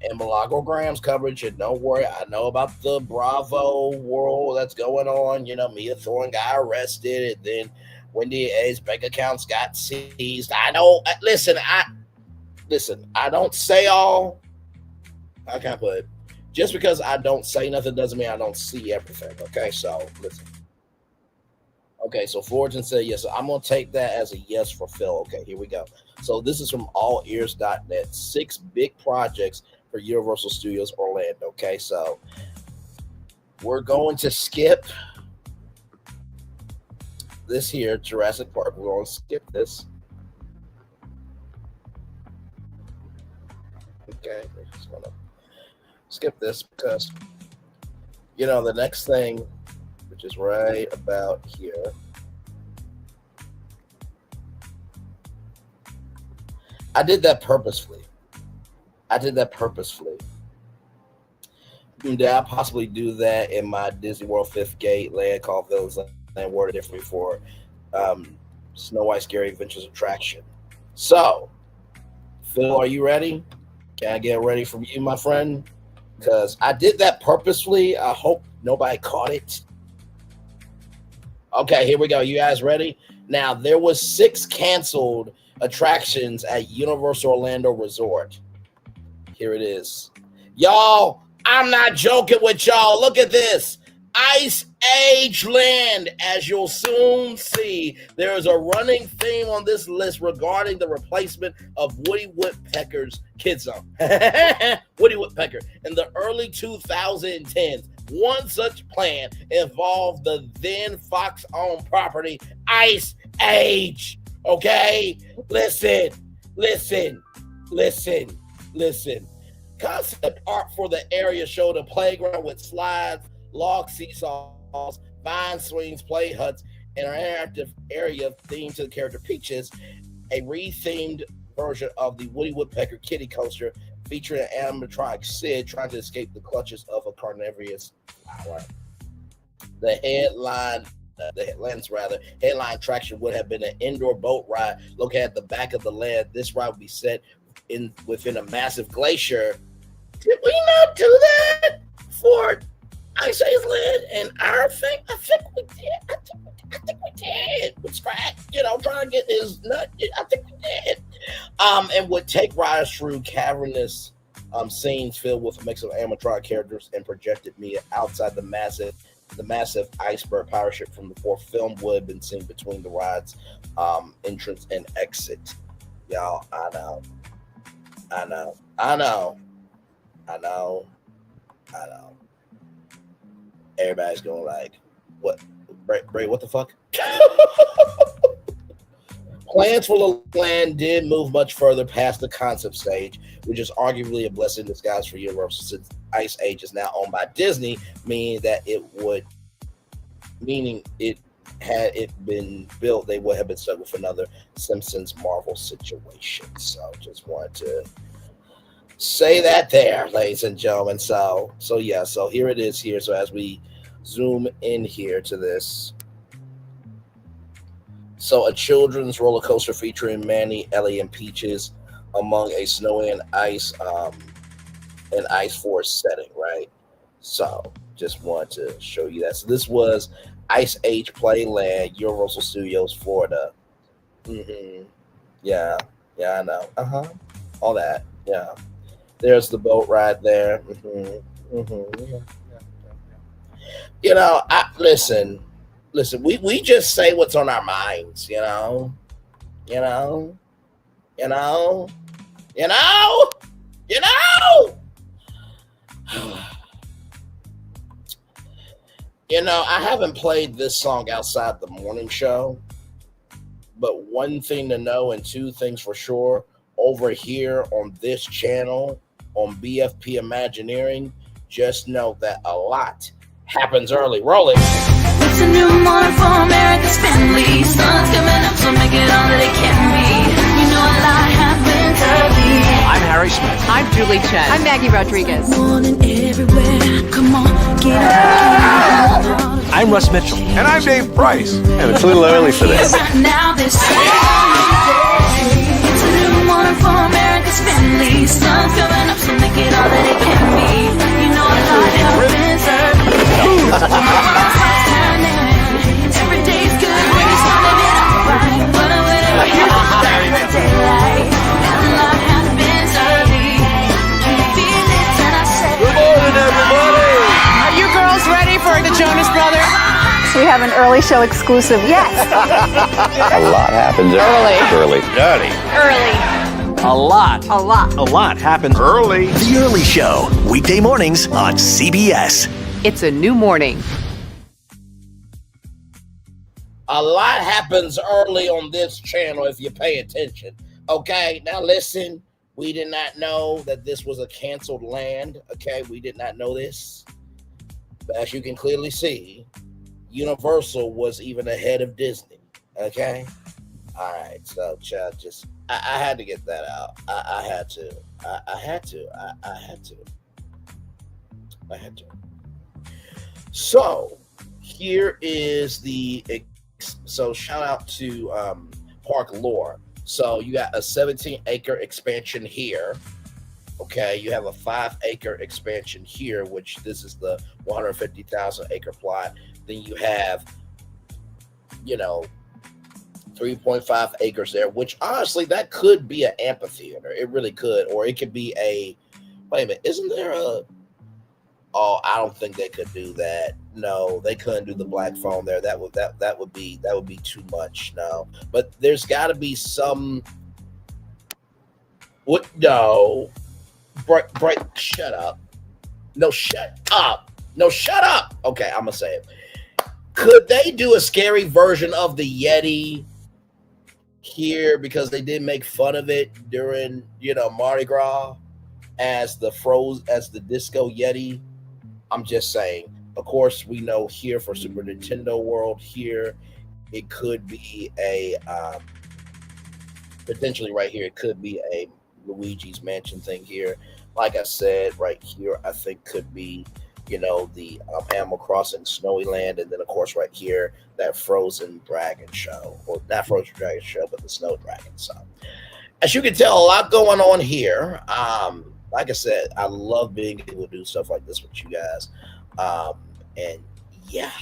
and Milagro Graham's coverage. And don't worry, I know about the Bravo world that's going on. You know, Mia Thorne got arrested, and then Wendy A's bank accounts got seized. I know. Listen, I don't say all. How can I put it? Just because I don't say nothing doesn't mean I don't see everything. Okay, so listen. Okay, so Fullerton said yes. So I'm going to take that as a yes for Phil. Okay, here we go. So this is from allears.net. 6 big projects for Universal Studios Orlando. Okay, so we're going to skip this here, Jurassic Park. We're going to skip this. Okay, we're just going to skip this because, you know, the next thing, which is right about here, I did that purposefully. Did I possibly do that in my Disney World 5th Gate land called Villains Land worded differently for Snow White Scary Adventures attraction? So, Phil, are you ready? Can I get ready from you, my friend? Because I did that purposefully. I hope nobody caught it. Okay, here we go. You guys ready? Now, there was 6 canceled attractions at Universal Orlando Resort. Here it is. Y'all, I'm not joking with y'all. Look at this. Ice Age Land. As you'll soon see, there is a running theme on this list regarding the replacement of Woody Woodpecker's Kid Zone. Woody Woodpecker. In the early 2010s, one such plan involved the then Fox-owned property Ice Age. Okay? Listen. Concept art for the area showed a playground with slides, log seesaws, vine swings, play huts, and an interactive area themed to the character Peaches, a rethemed version of the Woody Woodpecker kiddie coaster featuring an animatronic Sid trying to escape the clutches of a carnivorous flower. The headline attraction would have been an indoor boat ride located at the back of the land. This ride would be set within a massive glacier. Did we not do that for Ice Age Land and our thing? I think we did. With Scratch, trying to get his nut. I think we did. And would take riders through cavernous scenes filled with a mix of animatronic characters and projected media outside the massive iceberg pirate ship from the 4th film would have been seen between the ride's entrance and exit. Y'all, I know. Everybody's going like, what? Bray, what the fuck? Plans for the land did move much further past the concept stage, which is arguably a blessing in disguise for Universal since Ice Age is now owned by Disney, meaning had it been built, they would have been stuck with another Simpsons Marvel situation. So just wanted to say that there, ladies and gentlemen. So here it is here. So as we zoom in here to this. So a children's roller coaster featuring Manny, Ellie, and Peaches among a snowy and ice forest setting, right? So just wanted to show you that. So this was Ice Age Playland, Universal Studios, Florida. Yeah, I know. All that. Yeah. There's the boat ride there. listen, we just say what's on our minds, you know. You know, I haven't played this song outside the morning show, but one thing to know and two things for sure, over here on this channel, on BFP Imagineering, just know that a lot happens early. Roll it. It's a new morning for America's family. Sun's coming up, so make it all that it can be. You know a lot happens early. I'm Harry Smith. I'm Julie Chen. I'm Maggie Rodriguez. Morning everywhere. Come on, get up. I'm Russ Mitchell. And I'm Dave Price. And it's a little early for this. Right now, this it's a new morning for America's family. Sun's coming up, so make it all that it can be. You know a lot happens early. Every day's good when you're starting it off right. But whenever you start the daylight, and a lot happens early. Can you feel it? And I say, Good morning, everybody. Are you girls ready for the Jonas Brothers? We have an early show exclusive. Yes. A lot happens early. Dirty. Early. A lot. A lot. A lot happens Early. The Early Show, weekday mornings on CBS. It's a new morning. A lot happens early on this channel if you pay attention. Okay, now listen, we did not know that this was a canceled land. Okay, we did not know this. But as you can clearly see, Universal was even ahead of Disney. Okay? All right, so just I had to get that out. I had to. So here is so shout out to Park Lore. So you got a 17-acre expansion here. Okay, you have a 5-acre expansion here, which this is the 150,000 acre plot. Then you have, 3.5 acres there, which honestly, that could be an amphitheater. It really could. Or it could be wait a minute, isn't there oh, I don't think they could do that. No, they couldn't do the black phone there. That would be too much. No. But there's gotta be some break shut up. No, shut up. Okay, I'm gonna say it. Could they do a scary version of the Yeti here, because they did make fun of it during, Mardi Gras as the disco Yeti? I'm just saying. Of course, we know here for Super Nintendo World here, it could be potentially right here, it could be a Luigi's Mansion thing here. Like I said, right here, I think could be, the Animal Crossing Snowy Land, and then of course right here, that Frozen Dragon show, or not Frozen Dragon show, but the Snow Dragon. So, as you can tell, a lot going on here. Like I said, I love being able to do stuff like this with you guys. And yeah.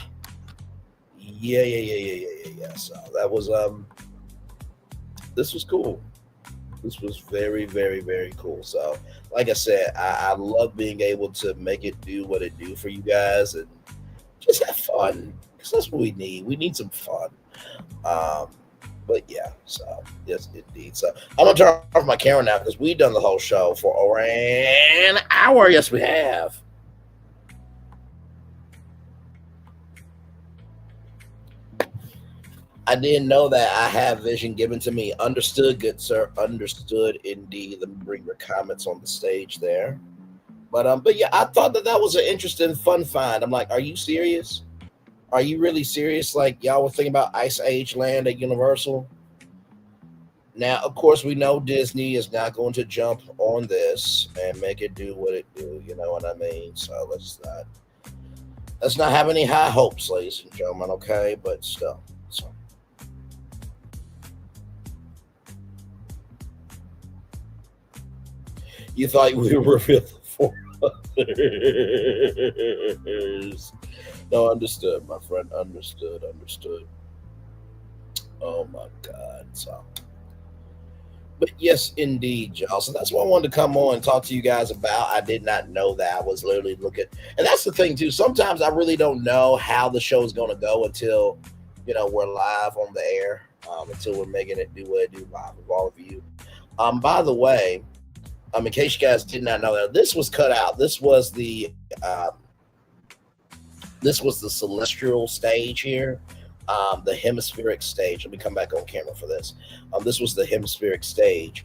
So that was this was cool. This was very, very, very cool. So, like I said, I love being able to make it do what it do for you guys and just have fun, because that's what we need. We need some fun. But yeah, so yes, indeed. So I'm gonna turn off my camera now, because we've done the whole show for over an hour. Yes, we have. I didn't know that. I have vision given to me. Understood, good sir. Understood indeed. Let me bring your comments on the stage there. But yeah, I thought that was an interesting, fun find. I'm like, are you serious? Are you really serious? Like, y'all were thinking about Ice Age Land at Universal? Now, of course, we know Disney is not going to jump on this and make it do what it do. You know what I mean? So let's not have any high hopes, ladies and gentlemen. Okay, but still. So. You thought we would reveal the 4 others. No, understood, my friend. Understood. Oh my God. So But yes, indeed, y'all. So that's what I wanted to come on and talk to you guys about. I did not know that. I was literally looking, and that's the thing too. Sometimes I really don't know how the show is going to go until, we're live on the air. Until we're making it do what it do live with all of you. By the way, in case you guys did not know that, this was cut out. This was the celestial stage here. The hemispheric stage. Let me come back on camera for this. This was the hemispheric stage.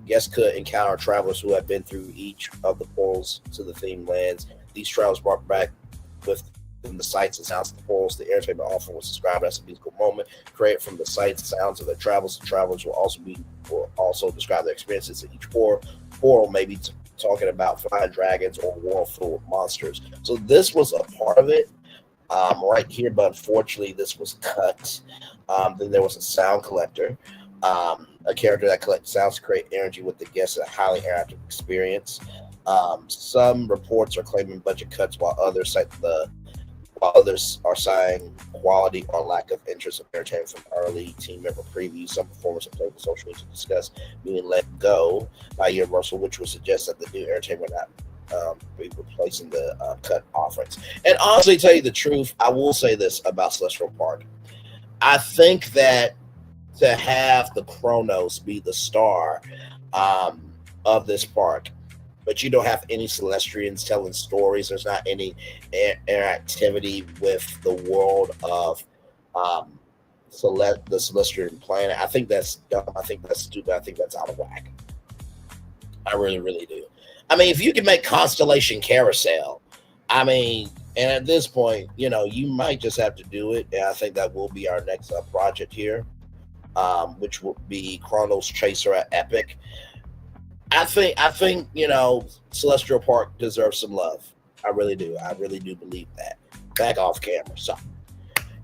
Guests could encounter travelers who have been through each of the portals to the themed lands. These travelers brought back with them the sights and sounds of the portals. The entertainment offering was described as a musical moment created from the sights and sounds of their travels. The travelers will also describe their experiences in each portal, maybe talking about flying dragons or a world full of monsters. So this was a part of it. Right here, but unfortunately this was cut. Then there was a sound collector, a character that collects sounds to create energy with the guests, a highly interactive experience. Some reports are claiming budget cuts, while others are citing quality or lack of interest in entertainment from early team member previews. Some performers have played with social media to discuss being let go by Universal, which would suggest that the new entertainment not be replacing the cut offerings. And honestly, tell you the truth, I will say this about Celestial Park. I think that to have the Chronos be the star of this park, but you don't have any Celestians telling stories. There's not any interactivity with the world of the Celestian planet. I think that's dumb. I think that's stupid. I think that's out of whack. I really, really do. I mean, if you can make Constellation Carousel, and at this point, you might just have to do it. And I think that will be our next project here, which will be Chronos Chaser at Epic. I think, Celestial Park deserves some love. I really do. I really do believe that. Back off camera. So,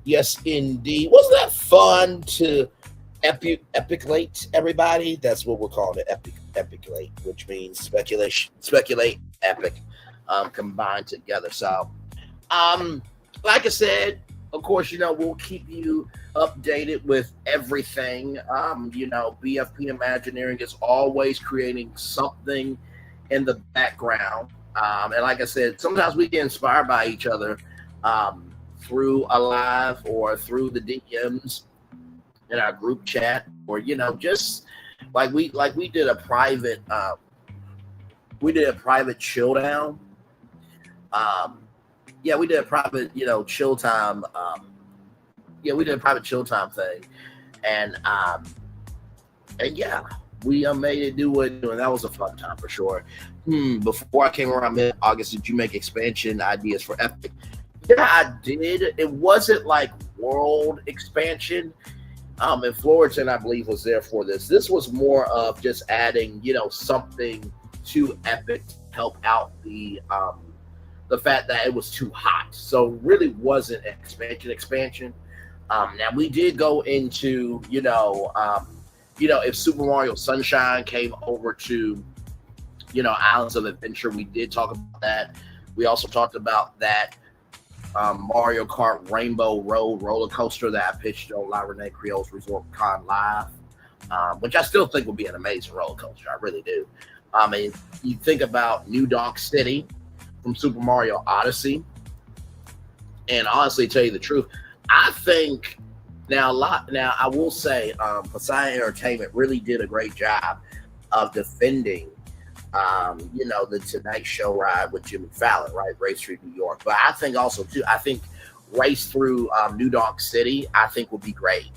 yes, indeed. Wasn't that fun to Epiceculate, everybody? That's what we're calling it, Epiceculate, which means speculate, epic, combined together. So, like I said, of course, we'll keep you updated with everything. BFP Imagineering is always creating something in the background. And like I said, sometimes we get inspired by each other through a live or through the DMs in our group chat, or just like we did a private chill down. We did a private chill time. We did a private chill time thing, and we made it do what it do, and that was a fun time for sure. Before I came around mid-August, did you make expansion ideas for Epic? Yeah, I did. It wasn't like world expansion. And Florida, I believe, was there for this. This was more of just adding, something to Epic to help out the fact that it was too hot. So really wasn't an expansion. Now we did go into, if Super Mario Sunshine came over to, Islands of Adventure, we did talk about that. We also talked about that Mario Kart Rainbow Road roller coaster that I pitched on La Renee Creole's Resort Con Live, which I still think would be an amazing roller coaster. I really do. You think about New Donk City from Super Mario Odyssey, and honestly, tell you the truth, I think now I will say Poseidon Entertainment really did a great job of defending the Tonight Show ride with Jimmy Fallon, right? Race through New York. But I think also too, race through New Donk City, I think would be great.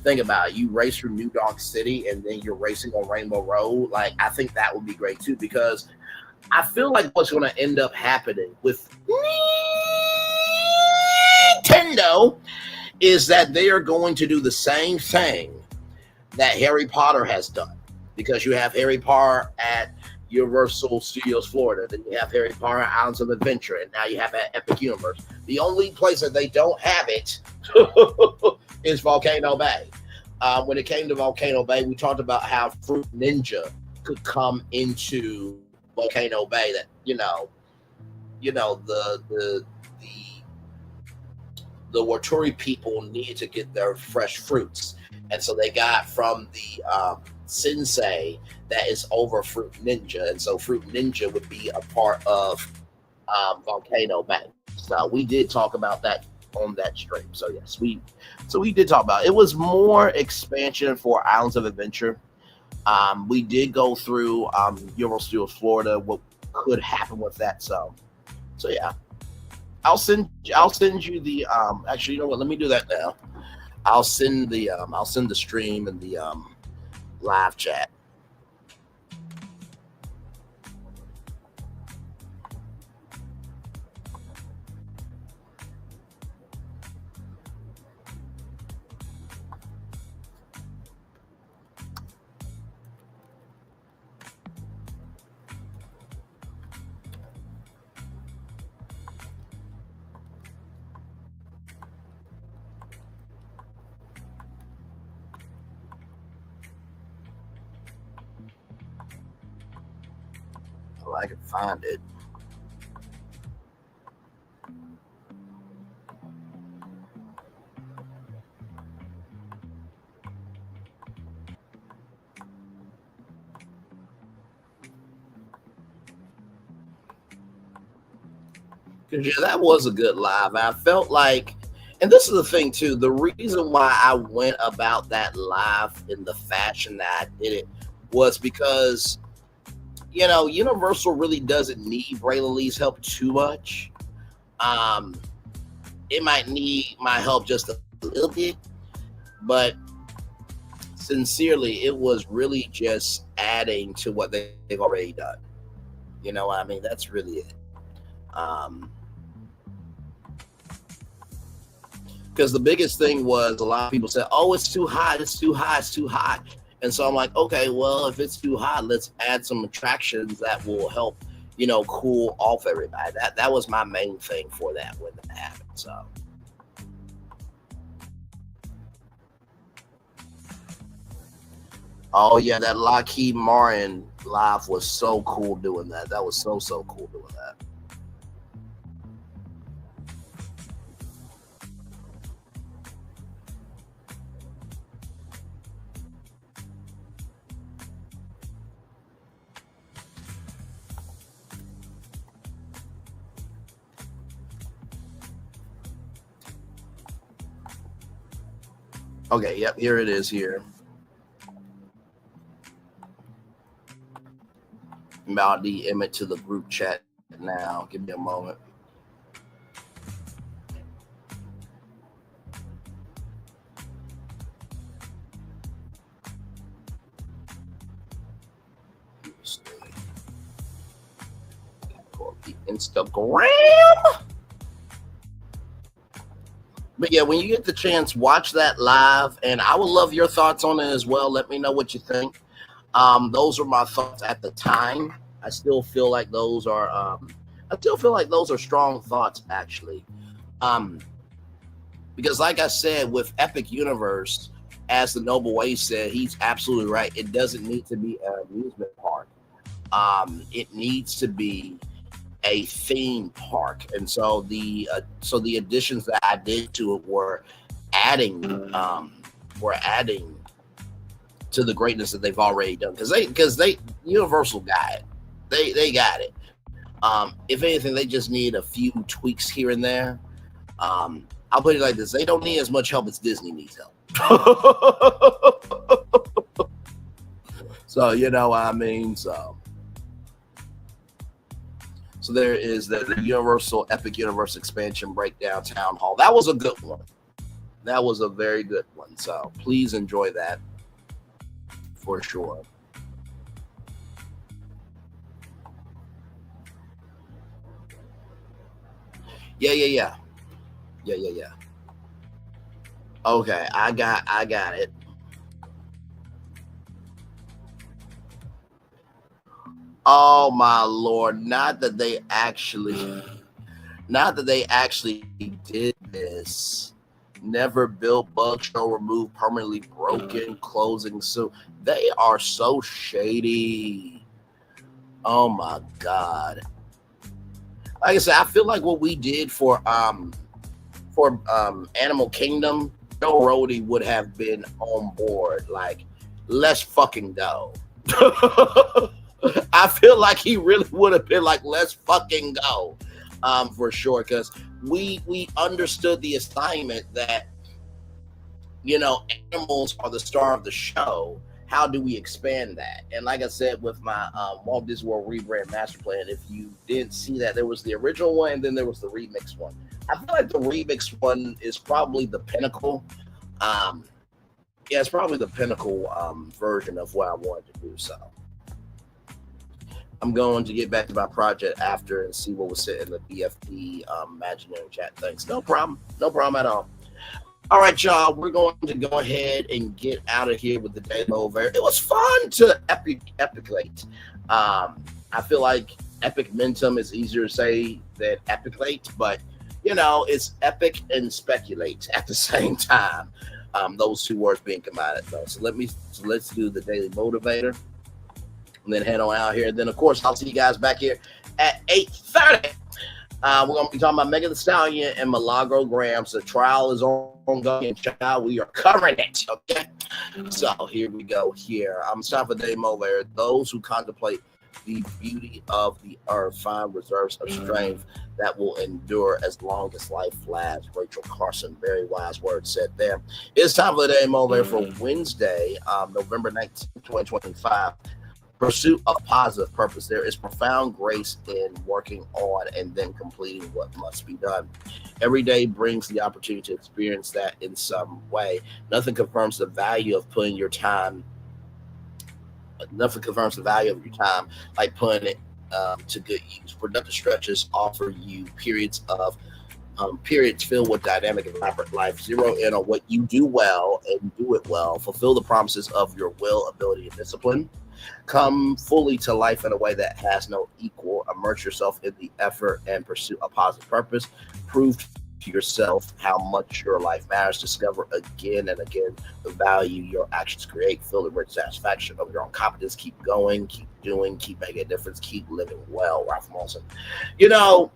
Think about it. You race through New Donk City and then you're racing on Rainbow Road. Like, I think that would be great too, because I feel like what's going to end up happening with Nintendo is that they are going to do the same thing that Harry Potter has done, because you have Harry Potter at Universal Studios Florida, then you have Harry Potter Islands of Adventure, and now you have at Epic Universe. The only place that they don't have it is Volcano Bay. When it came to Volcano Bay, we talked about how Fruit Ninja could come into Volcano Bay. That the Waturi people needed to get their fresh fruits, and so they got from the sensei that is over Fruit Ninja, and so Fruit Ninja would be a part of Volcano Bank. So we did talk about that on that stream. So yes, we did talk about it. It was more expansion for Islands of Adventure. We did go through University of Florida, what could happen with that. So yeah, I'll send you the actually, you know what? Let me do that now. I'll send the stream and the live chat. I can find it. Because yeah, that was a good live. I felt like, and this is the thing too, the reason why I went about that live in the fashion that I did it was because, you know, Universal really doesn't need Braylon Lee's help too much. It might need my help just a little bit, but sincerely, it was really just adding to what they've already done. You know what I mean? That's really it. Because the biggest thing was a lot of people said, oh, it's too hot, it's too hot, it's too hot. And so I'm like, okay, well, if it's too hot, let's add some attractions that will help, you know, cool off everybody. That was my main thing for that when that happened. So. Oh yeah, that Lockheed Martin live was so cool doing that. That was so cool doing that. Okay, yep, here it is here. I'll DM it to the group chat now. Give me a moment. Go up the Instagram. But yeah, when you get the chance, watch that live, and I would love your thoughts on it as well. Let me know what you think. Those are my thoughts at the time. I still feel like those are strong thoughts, actually. Because like I said, with Epic Universe, as the Noble Way said, he's absolutely right. It doesn't need to be an amusement park. It needs to be a theme park. And so the additions that I did to it were adding to the greatness that they've already done, because they Universal got it. They got it. If anything, they just need a few tweaks here and there. I'll put it like this: they don't need as much help as Disney needs help. So you know what I mean. So there is the Universal Epic Universe expansion breakdown town hall. That was a good one. That was a very good one. So please enjoy that for sure. Yeah. Okay, I got it. Oh my Lord! Not that they actually did this. Never built, bug show, remove, permanently broken, closing soon. They are so shady. Oh my God! Like I said, I feel like what we did for Animal Kingdom, Joe Rody would have been on board. Like, let's fucking go. I feel like he really would have been like, let's fucking go, for sure, because we understood the assignment that, you know, animals are the star of the show. How do we expand that? And like I said, with my Walt Disney World rebrand master plan, if you didn't see that, there was the original one and then there was the remix one. I feel like the remix one is probably the pinnacle. It's probably the pinnacle version of what I wanted to do. So I'm going to get back to my project after and see what was said in the BFP Imaginary chat. Thanks. No problem. No problem at all. All right, y'all. We're going to go ahead and get out of here with the day over. It was fun to Epiceculate. I feel like Epic Mentum is easier to say than Epiclate, but you know, it's epic and speculate at the same time. Those two words being combined though. So let's do the daily motivator and then head on out here. And then of course I'll see you guys back here at 8:30. We're gonna be talking about Megan Thee Stallion and Milagro Grams. The trial is ongoing, child. We are covering it. Okay. So here we go. It's time for the daily motivator. Those who contemplate the beauty of the earth find reserves of strength that will endure as long as life lasts. Rachel Carson, very wise words said there. It's time for the day motivator for Wednesday, November 19th, 2025. Pursuit of positive purpose. There is profound grace in working on and then completing what must be done. Every day brings the opportunity to experience that in some way. Nothing confirms the value of putting your time. Nothing confirms the value of your time like putting it to good use. Productive stretches offer you periods filled with dynamic and vibrant life. Zero in on what you do well and do it well. Fulfill the promises of your will, ability, and discipline. Come fully to life in a way that has no equal. Immerse yourself in the effort and pursue a positive purpose. Prove to yourself how much your life matters. Discover again and again the value your actions create. Feel the rich satisfaction of your own competence. Keep going, keep doing, keep making a difference, keep living well. Ralph Molson. You know,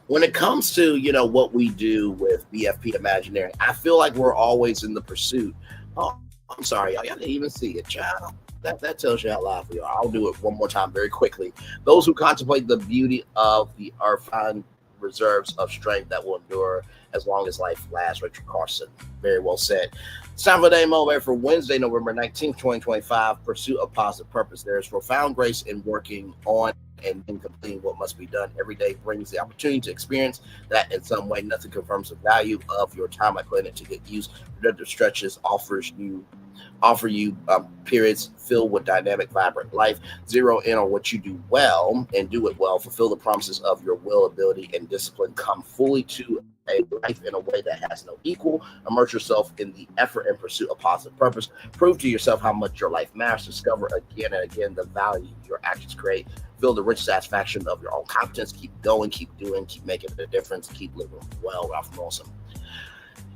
when it comes to, you know, what we do with BFP Imaginary, I feel like we're always in the pursuit. Oh, I'm sorry, y'all didn't even see it, child. That tells you how live we are. I'll do it one more time very quickly. Those who contemplate the beauty of the earth find reserves of strength that will endure as long as life lasts. Rachel Carson, very well said. It's time for the day motivator for Wednesday, November 19th, 2025. Pursuit of positive purpose. There is profound grace in working on and in completing what must be done. Every day brings the opportunity to experience that in some way. Nothing confirms the value of your time. I plan it to get used. Productive stretches offer you periods filled with dynamic, vibrant life. Zero in on what you do well and do it well. Fulfill the promises of your will, ability, and discipline. Come fully to a life in a way that has no equal. Immerse yourself in the effort and pursuit of positive purpose. Prove to yourself how much your life matters. Discover again and again the value your actions create. Feel the rich satisfaction of your own competence. Keep going, keep doing, keep making a difference, keep living well. Ralph Molson.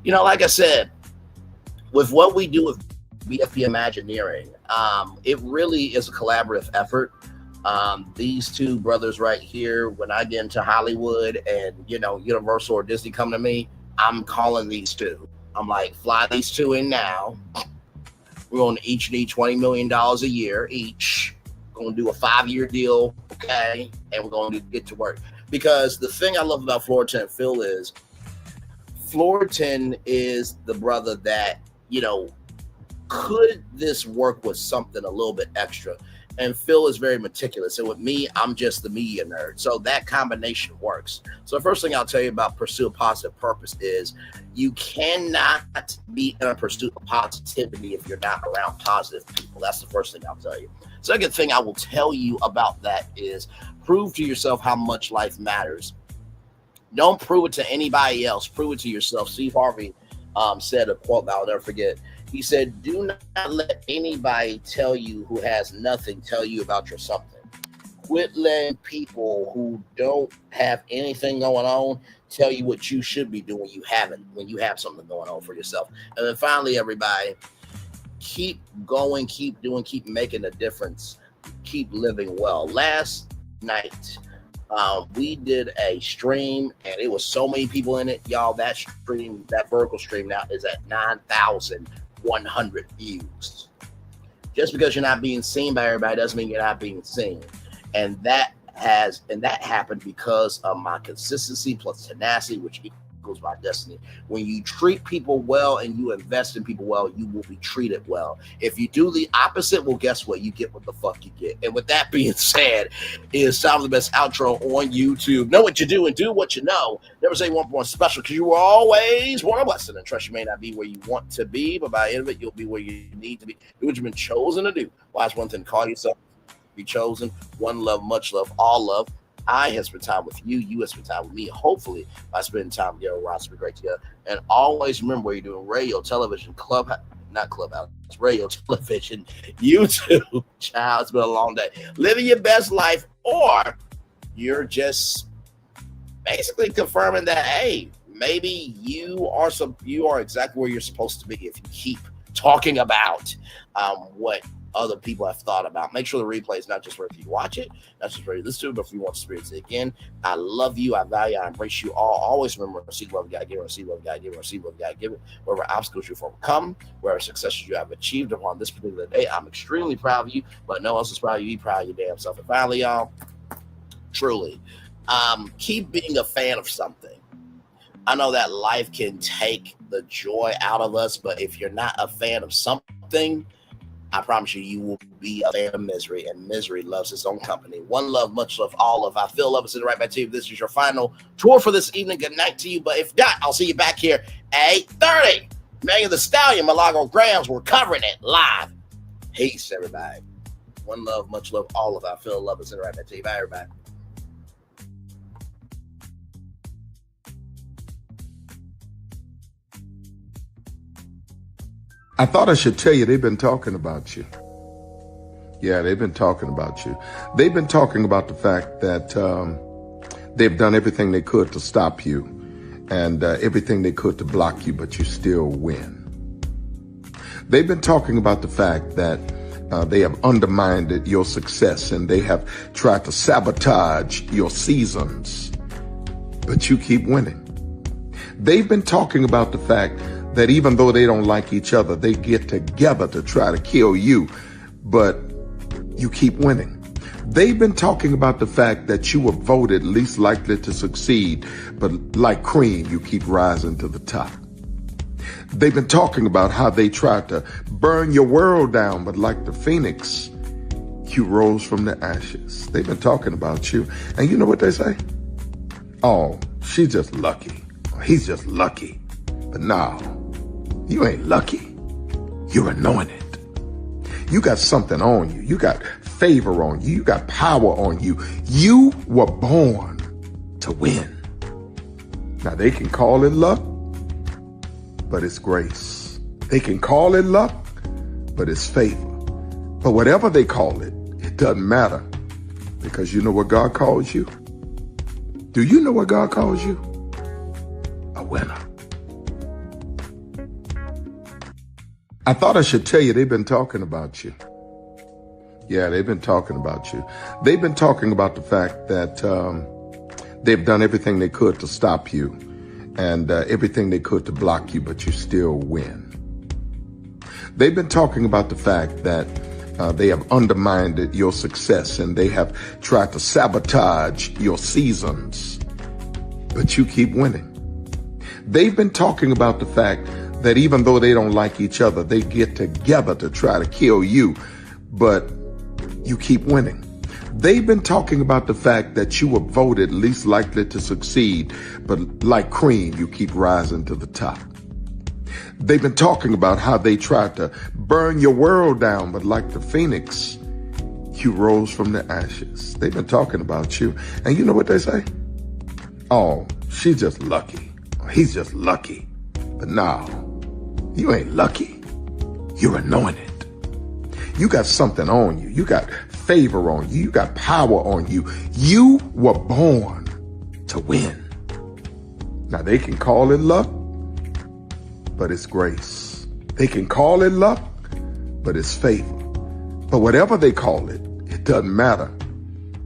You know, like I said, with what we do with BFP Imagineering, it really is a collaborative effort. These two brothers right here, when I get into Hollywood and, you know, Universal or Disney come to me, I'm calling these two. I'm like, fly these two in now. We're going to each need $20 million a year each. We're going to do a 5-year deal, okay? And we're going to get to work. Because the thing I love about Florian and Phil is Florian is the brother that, you know, could this work with something a little bit extra? And Phil is very meticulous. And with me, I'm just the media nerd. So that combination works. So the first thing I'll tell you about Pursue a Positive Purpose is you cannot be in a pursuit of positivity if you're not around positive people. That's the first thing I'll tell you. Second thing I will tell you about that is prove to yourself how much life matters. Don't prove it to anybody else. Prove it to yourself. Steve Harvey said a quote that I'll never forget. He said, do not let anybody tell you who has nothing tell you about your something. Quit letting people who don't have anything going on tell you what you should be doing when you have something going on for yourself. And then finally, everybody, keep going, keep doing, keep making a difference, keep living well. Last night, we did a stream and it was so many people in it. Y'all, that stream, that vertical stream now is at 9,100 views. Just because you're not being seen by everybody doesn't mean you're not being seen. And that happened because of my consistency plus tenacity, which equals my destiny. When you treat people well and you invest in people well, you will be treated well. If you do the opposite, well, guess what? You get what the fuck you get. And with that being said, it's time for the best outro on YouTube. Know what you do and do what you know. Never say one more special, because you were always one of us. And trust, you may not be where you want to be, but by the end of it, you'll be where you need to be. Do what you've been chosen to do. Why is one thing to call yourself? Be chosen. One love, much love, all love. I have spent time with you. You have spent time with me. Hopefully, by spending time together, we're be great together. And always remember, where you're doing radio, television, radio, television, YouTube. Child, it's been a long day. Living your best life, or you're just basically confirming that, hey, maybe you are exactly where you're supposed to be if you keep talking about what other people have thought about. Make sure the replay is not just for if you watch it, not just for you listen to it, but if you want to experience it again. I love you, I value, I embrace you all. Always remember, receive love, you gotta give it, receive love, you gotta give it, receive love, you gotta give it. Wherever obstacles you've overcome, wherever successes you have achieved upon this particular day, I'm extremely proud of you, but no one else is proud of you. Be proud of your damn self. And finally, y'all, truly, keep being a fan of something. I know that life can take the joy out of us, but if you're not a fan of something, I promise you, you will be a fan of misery, and misery loves its own company. One love, much love, all love. I feel love is right back to you. This is your final tour for this evening. Good night to you. But if not, I'll see you back here at 8:30. Megan Thee Stallion, Milagro Grams, we're covering it live. Peace, everybody. One love, much love, all of I feel love is right back to you. Bye, everybody. I thought I should tell you, they've been talking about you. Yeah, they've been talking about you. They've been talking about the fact that they've done everything they could to stop you and everything they could to block you, but you still win. They've been talking about the fact that they have undermined your success and they have tried to sabotage your seasons, but you keep winning. They've been talking about the fact that even though they don't like each other, they get together to try to kill you, but you keep winning. They've been talking about the fact that you were voted least likely to succeed, but like cream, you keep rising to the top. They've been talking about how they tried to burn your world down, but like the phoenix, you rose from the ashes. They've been talking about you, and you know what they say? Oh, she's just lucky. He's just lucky. But no, you ain't lucky. You're anointed. You got something on you. You got favor on you. You got power on you. You were born to win. Now, they can call it luck, but it's grace. They can call it luck, but it's favor. But whatever they call it, it doesn't matter, because you know what God calls you? Do you know what God calls you? A winner. I thought I should tell you, they've been talking about you. Yeah, they've been talking about you. They've been talking about the fact that they've done everything they could to stop you and everything they could to block you, but you still win. They've been talking about the fact that they have undermined your success and they have tried to sabotage your seasons, but you keep winning. They've been talking about the fact that even though they don't like each other, they get together to try to kill you, but you keep winning. They've been talking about the fact that you were voted least likely to succeed, but like cream, you keep rising to the top. They've been talking about how they tried to burn your world down, but like the phoenix, you rose from the ashes. They've been talking about you, and you know what they say? Oh, she's just lucky. He's just lucky. But no, you ain't lucky. You're anointed. You got something on you. You got favor on you. You got power on you. You were born to win. Now, they can call it luck, but it's grace. They can call it luck, but it's favor. But whatever they call it, it doesn't matter,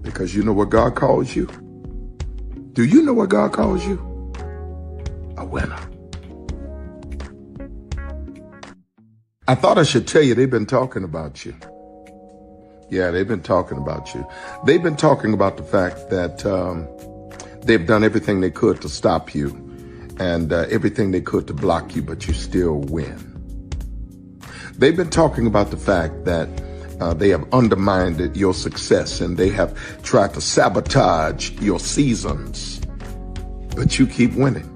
because you know what God calls you? Do you know what God calls you? A winner. I thought I should tell you they've been talking about you. Yeah, they've been talking about you. They've been talking about the fact that they've done everything they could to stop you and everything they could to block you, but you still win. They've been talking about the fact that they have undermined your success and they have tried to sabotage your seasons, but you keep winning.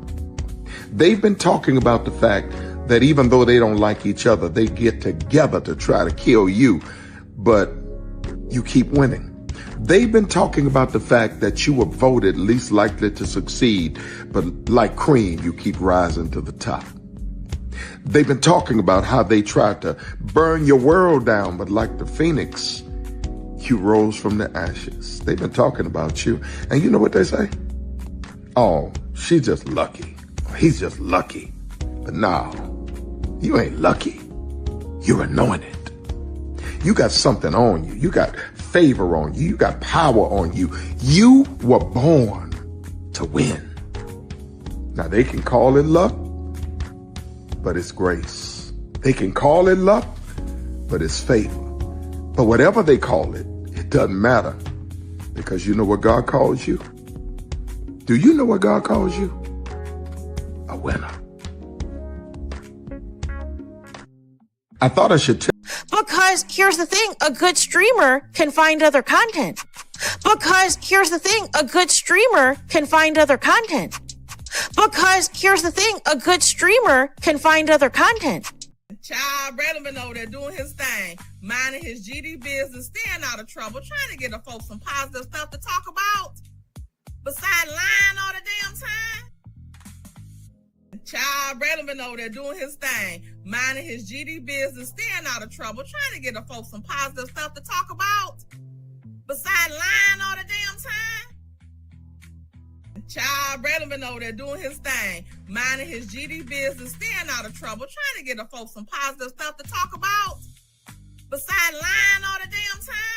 They've been talking about the fact that even though they don't like each other, they get together to try to kill you, but you keep winning. They've been talking about the fact that you were voted least likely to succeed, but like cream, you keep rising to the top. They've been talking about how they tried to burn your world down, but like the phoenix, you rose from the ashes. They've been talking about you. And you know what they say? Oh, she's just lucky. He's just lucky. But no, you ain't lucky. You're anointed. You got something on you. You got favor on you. You got power on you. You were born to win. Now they can call it luck, but it's grace. They can call it luck, but it's favor. But whatever they call it, it doesn't matter, because you know what God calls you? Do you know what God calls you? A winner. I thought I should tell. Because here's the thing, a good streamer can find other content. Because here's the thing, a good streamer can find other content. Because here's the thing, a good streamer can find other content. Child Redman over there doing his thing, minding his GD business, staying out of trouble, trying to get the folks some positive stuff to talk about, besides lying all the damn time. Child Redman over there doing his thing, minding his GD business, staying out of trouble, trying to get the folks some positive stuff to talk about, besides lying all the damn time. Child Redman over there doing his thing, minding his GD business, staying out of trouble, trying to get the folks some positive stuff to talk about, besides lying all the damn time.